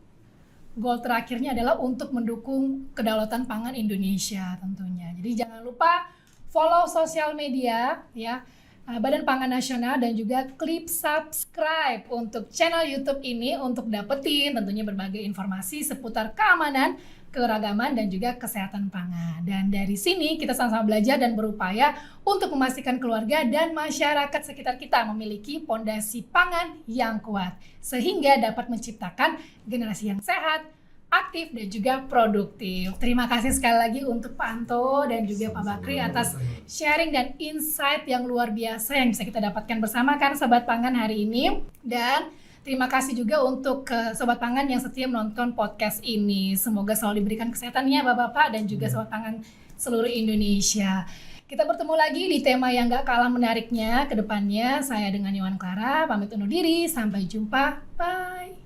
[SPEAKER 2] goal terakhirnya adalah untuk mendukung kedaulatan pangan Indonesia tentunya. Jadi jangan lupa follow sosial media ya Badan Pangan Nasional dan juga klik subscribe untuk channel YouTube ini untuk dapetin tentunya berbagai informasi seputar keamanan, keragaman dan juga kesehatan pangan. Dan dari sini kita sama-sama belajar dan berupaya untuk memastikan keluarga dan masyarakat sekitar kita memiliki pondasi pangan yang kuat sehingga dapat menciptakan generasi yang sehat, aktif dan juga produktif. Terima kasih sekali lagi untuk Pak Anto dan juga Pak Bakri atas sharing dan insight yang luar biasa yang bisa kita dapatkan bersama kan Sobat Pangan hari ini. Dan terima kasih juga untuk Sobat Pangan yang setia menonton podcast ini. Semoga selalu diberikan kesehatannya Bapak-Bapak dan juga Sobat Pangan seluruh Indonesia. Kita bertemu lagi di tema yang gak kalah menariknya ke depannya. Saya dengan Yohan Clara, pamit undur diri. Sampai jumpa. Bye.